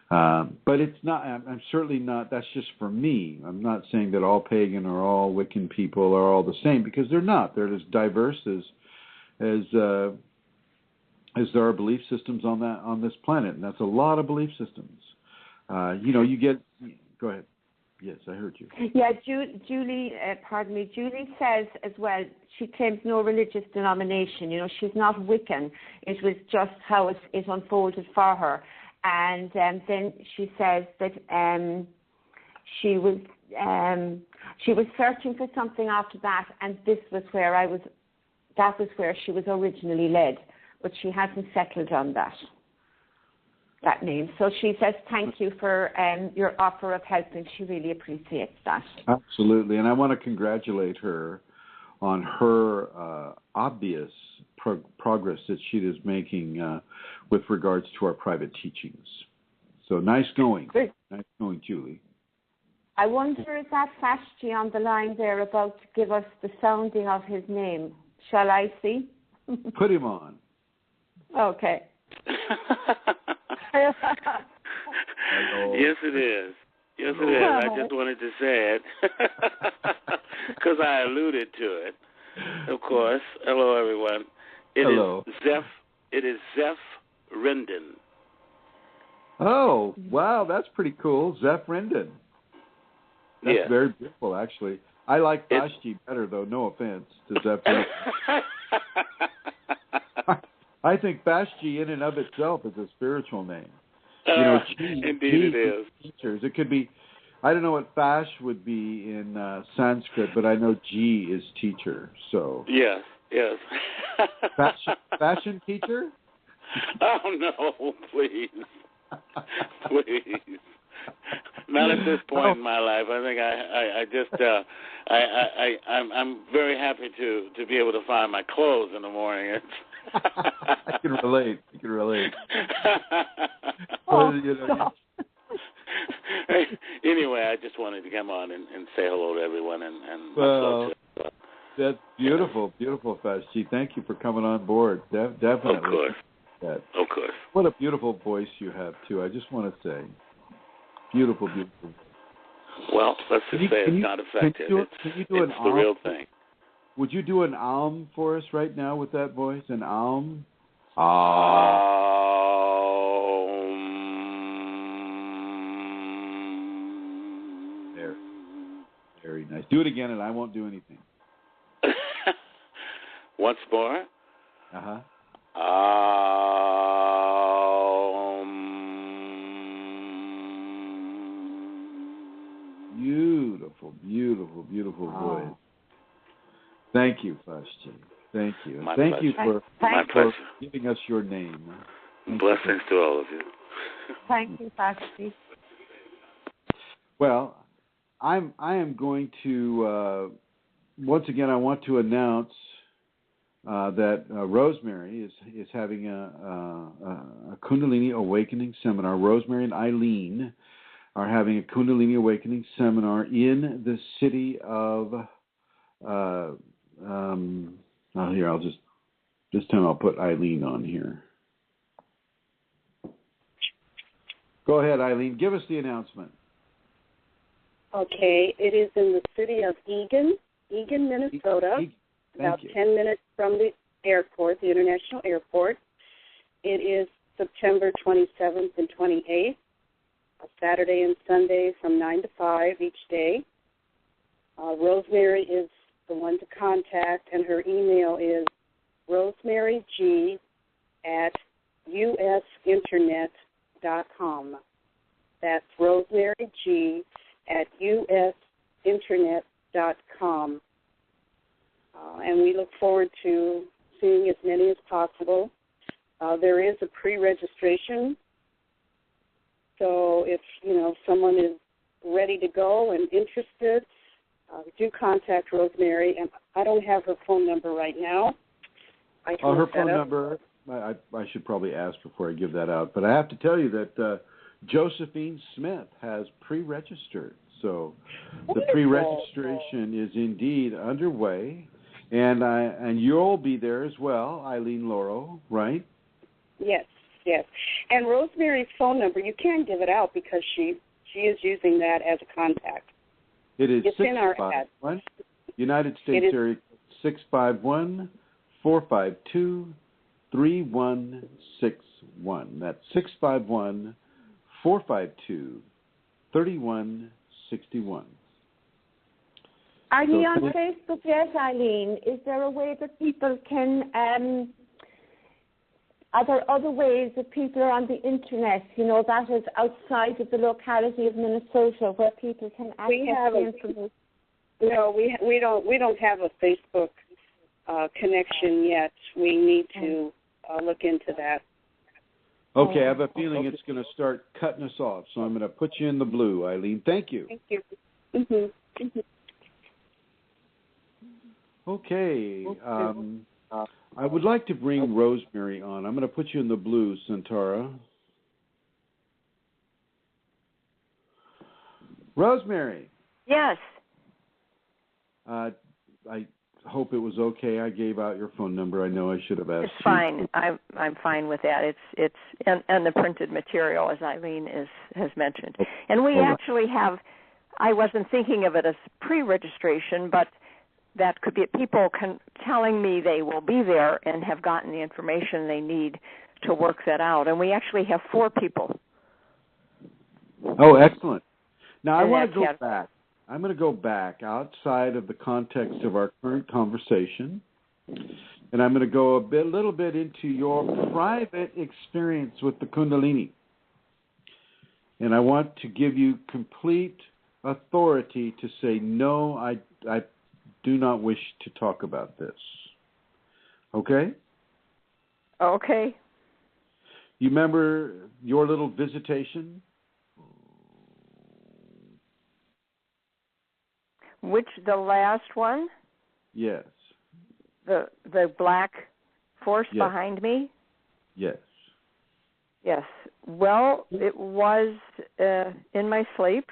But it's not, I'm certainly not, that's just for me. I'm not saying that all pagan or all Wiccan people are all the same, because they're not. They're as diverse as there are belief systems on this planet, and that's a lot of belief systems. You get, go ahead. Yes, I heard you. Yeah, Julie says as well, she claims no religious denomination. She's not Wiccan. It was just how it unfolded for her. And then she says that she was searching for something after that, and this was where that was where she was originally led, but she hasn't settled on that name. So she says thank you for your offer of help, and she really appreciates that. Absolutely, and I want to congratulate her on her obvious progress that she is making with regards to our private teachings. So nice going. Great. Nice going, Julie. I wonder if that Fashti on the line there about to give us the sounding of his name. Shall I see? Put him on. Okay. Yes, it is. Yes, it is. I just wanted to say it because I alluded to it. Of course. Hello, everyone. Hello. It is Zeph Rendon. Oh, wow, that's pretty cool. Zeph Rendon. That's very beautiful, actually. I like Vashti better, though. No offense to Zeph Rendon. I think Vashti in and of itself is a spiritual name. Indeed it is. Teachers. It could be, I don't know what Fash would be in Sanskrit, but I know G is teacher. So yes. Fashion teacher? Oh no, please. Please. Not at this point in my life. I think I'm very happy to be able to find my clothes in the morning. I can relate. Anyway, I just wanted to come on and say hello to everyone and that's beautiful, Fashti. Thank you for coming on board. Definitely. Of course. Of course. What a beautiful voice you have too. I just want to say, beautiful. Well, let's just say it's not affected. It's the real thing. Would you do an alm for us right now with that voice? An alm? There. Very nice. Do it again, and I won't do anything. Once more. Uh-huh. Beautiful voice. Thank you, Fashti. Thank you. Thank you for giving us your name. Blessings to all of you. Thank you, Fashti. Well, I am going to once again. I want to announce that Rosemary is having a Kundalini Awakening seminar. Rosemary and Eileen are having a Kundalini Awakening seminar in the city of. Here, I'll just this time I'll put Eileen on here. Go ahead, Eileen. Give us the announcement. Okay, it is in the city of Eagan, Minnesota, about 10 minutes from the airport, the international airport. It is September 27th and 28th, Saturday and Sunday from 9 to 5 each day. Rosemary is the one to contact, and her email is rosemaryg@usinternet.com. That's rosemaryg@usinternet.com. And we look forward to seeing as many as possible. There is a pre-registration, so if someone is ready to go and interested, do contact Rosemary, and I don't have her phone number right now. I can her phone number, I should probably ask before I give that out, but I have to tell you that Josephine Smith has pre-registered. So the pre-registration is indeed underway, and you'll be there as well, Eileen Laurel, right? Yes. And Rosemary's phone number, you can give it out because she is using that as a contact. It is it's 651, United States area 651-452-3161. That's 651-452-3161. Are you on Facebook yet, Eileen? Is there a way that people can, are there other ways that people are on the internet, that is outside of the locality of Minnesota, where people can access the information? No, we don't have a Facebook connection yet. We need to look into that. Okay, I have a feeling it's going to start cutting us off, so I'm going to put you in the blue, Eileen. Thank you. Thank you. Mm-hmm. Okay. I would like to bring Rosemary on. I'm going to put you in the blue, Santara. Rosemary. Yes. I hope it was okay. I gave out your phone number. I know I should have asked. It's fine. I'm fine with that. It's and the printed material, as Eileen has mentioned. And we actually have. I wasn't thinking of it as pre-registration, but that could be people telling me they will be there and have gotten the information they need to work that out. And we actually have 4 people. Oh, excellent. Now, I want to go back. I'm going to go back outside of the context of our current conversation, and I'm going to go a little bit into your private experience with the Kundalini. And I want to give you complete authority to say, no, I do not wish to talk about this. Okay? Okay. You remember your little visitation? The last one? Yes. The black force behind me? Yes. Yes. Well, it was in my sleep,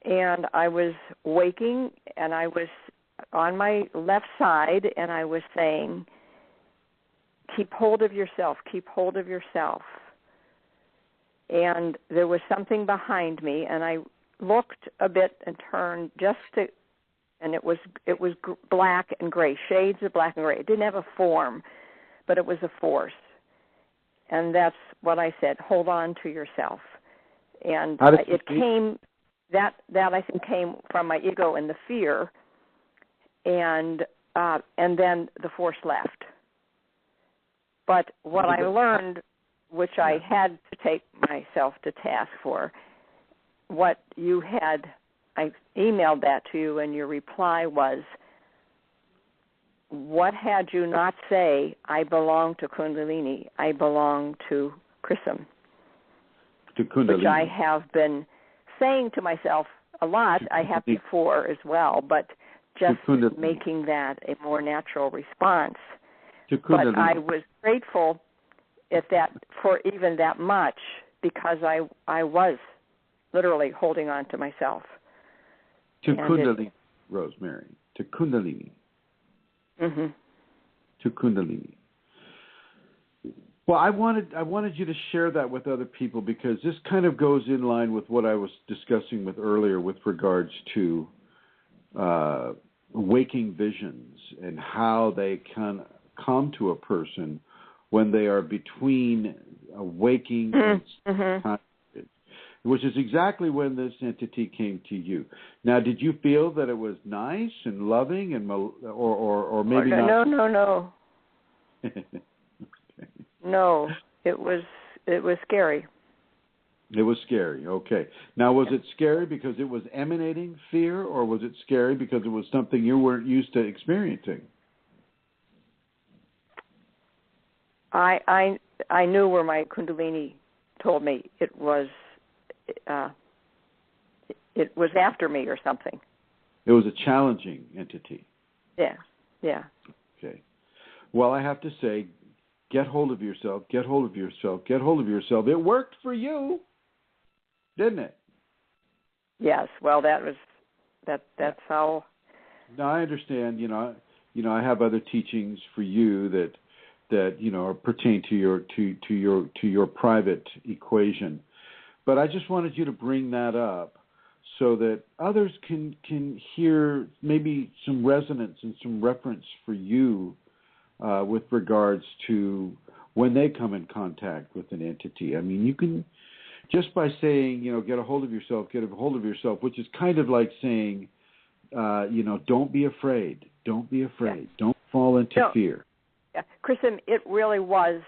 and I was waking, and I was on my left side, and I was saying, keep hold of yourself, keep hold of yourself. And there was something behind me, and I looked a bit and turned and it was black and gray, shades of black and gray. It didn't have a form, but it was a force. And that's what I said, hold on to yourself. And it came, that I think came from my ego and the fear, and then the force left. But what I learned, which I had to take myself to task for, what you had, I emailed that to you, and your reply was, what had you not say, I belong to Kundalini, I belong to Chrism? To Kundalini. Which I have been saying to myself a lot. I have before as well, but just making that a more natural response. But I was grateful for even that much, because I was literally holding on to myself. To Kundalini, Rosemary. To Kundalini. Mm-hmm. To Kundalini. Well, I wanted you to share that with other people, because this kind of goes in line with what I was discussing with earlier with regards to waking visions and how they can come to a person when they are between waking and conscious, which is exactly when this entity came to you. Now, did you feel that it was nice and loving, and or maybe not? No. Okay. No, it was scary. It was scary. Okay. Now, was it scary because it was emanating fear, or was it scary because it was something you weren't used to experiencing? I knew where my Kundalini told me it was after me or something. It was a challenging entity. Yeah. Yeah. Okay. Well, I have to say, get hold of yourself, get hold of yourself, get hold of yourself. It worked for you, didn't it? Yes. Well, that's how. Now I understand. I have other teachings for you that pertain to your private equation, but I just wanted you to bring that up so that others can hear maybe some resonance and some reference for you with regards to when they come in contact with an entity. I mean, you can just by saying, get a hold of yourself, which is kind of like saying, don't be afraid. Don't be afraid. Yeah. Don't fall into fear. Yeah. Kristen, it really was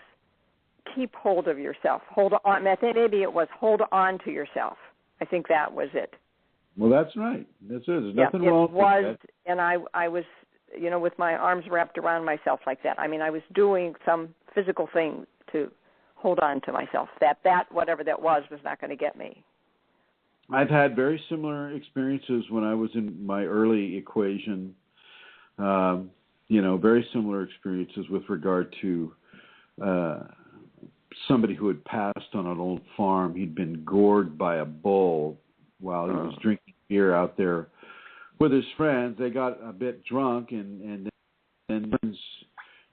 keep hold of yourself. Hold on. I think maybe it was hold on to yourself. I think that was it. Well, that's right. That's it. There's nothing wrong with that. And I was, with my arms wrapped around myself like that. I mean, I was doing some physical thing to hold on to myself. That whatever that was not going to get me. I've had very similar experiences when I was in my early equation. Very similar experiences with regard to somebody who had passed on an old farm. He'd been gored by a bull while he was drinking beer out there with his friends. They got a bit drunk and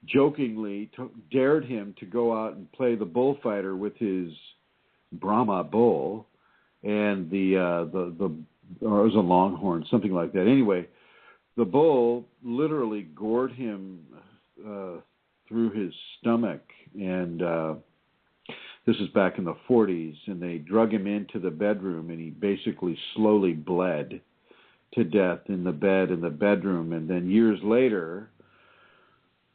jokingly dared him to go out and play the bullfighter with his Brahma bull, and or it was a longhorn, something like that. Anyway, the bull literally gored him through his stomach, and this is back in the 40s, and they drug him into the bedroom, and he basically slowly bled to death in the bed in the bedroom. And then years later,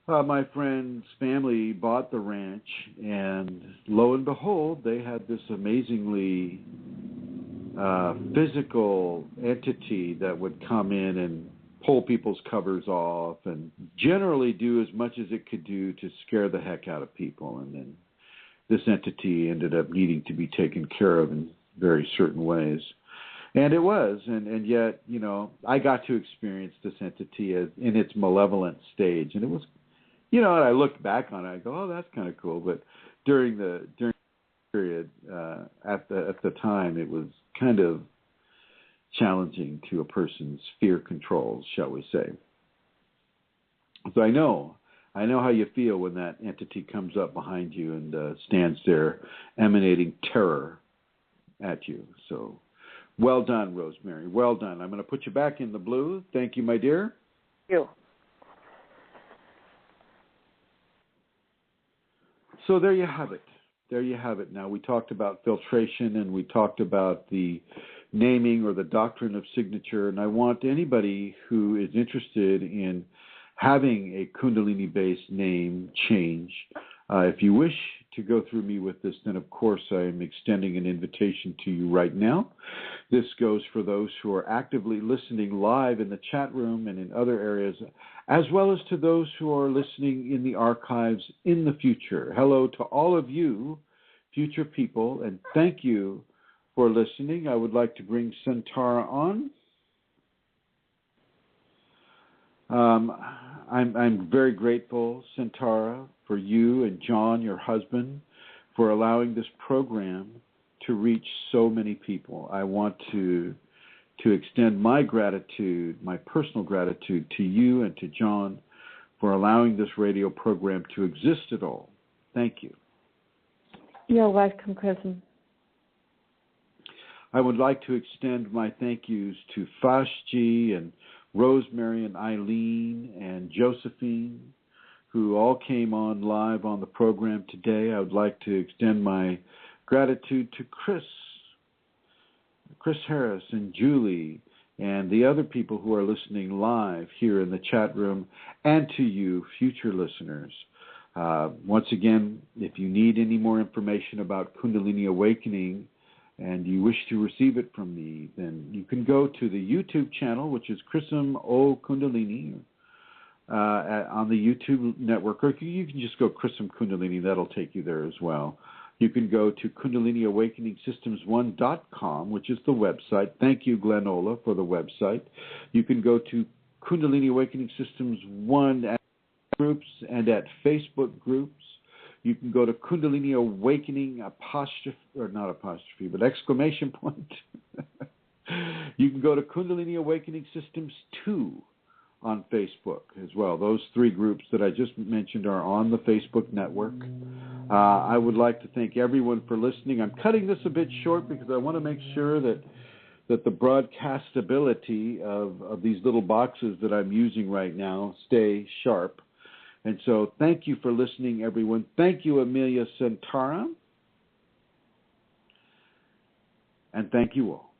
my friend's family bought the ranch, and lo and behold, they had this amazingly physical entity that would come in and pull people's covers off and generally do as much as it could do to scare the heck out of people. And then this entity ended up needing to be taken care of in very certain ways. And it was, and yet, I got to experience this entity in its malevolent stage. And it was, and I looked back on it, I go, oh, that's kind of cool. But during the period, at the time, it was kind of challenging to a person's fear controls, shall we say. So I know how you feel when that entity comes up behind you and stands there emanating terror at you. So well done, Rosemary. Well done. I'm going to put you back in the blue. Thank you, my dear. Thank you. So there you have it. There you have it. Now, we talked about filtration and we talked about the naming or the doctrine of signature, and I want anybody who is interested in having a Kundalini-based name change, if you wish to go through me with this, then of course I am extending an invitation to you right now. This goes for those who are actively listening live in the chat room and in other areas, as well as to those who are listening in the archives in the future. Hello to all of you, future people, and thank you for listening. I would like to bring Santara on. I'm very grateful, Santara, for you and John, your husband, for allowing this program to reach so many people. I want to extend my gratitude, my personal gratitude to you and to John for allowing this radio program to exist at all. Thank you. You're welcome, cousin. I would like to extend my thank yous to Fashji and Rosemary and Eileen and Josephine, who all came on live on the program today. I would like to extend my gratitude to Chris Harris and Julie and the other people who are listening live here in the chat room, and to you, future listeners. Once again, if you need any more information about Kundalini Awakening and you wish to receive it from me, then you can go to the YouTube channel, which is Chrism O Kundalini, on the YouTube network, or you can just go Chrism Kundalini. That'll take you there as well. You can go to KundaliniAwakeningSystems1.com, which is the website. Thank you, Glenola, for the website. You can go to Kundalini Awakening Systems 1 at groups and at Facebook groups. You can go to Kundalini Awakening exclamation point. You can go to Kundalini Awakening Systems 2 on Facebook as well. Those three groups that I just mentioned are on the Facebook network. I would like to thank everyone for listening. I'm cutting this a bit short because I want to make sure that the broadcastability of these little boxes that I'm using right now stay sharp. And so thank you for listening, everyone. Thank you, Amelia Centara. And thank you all.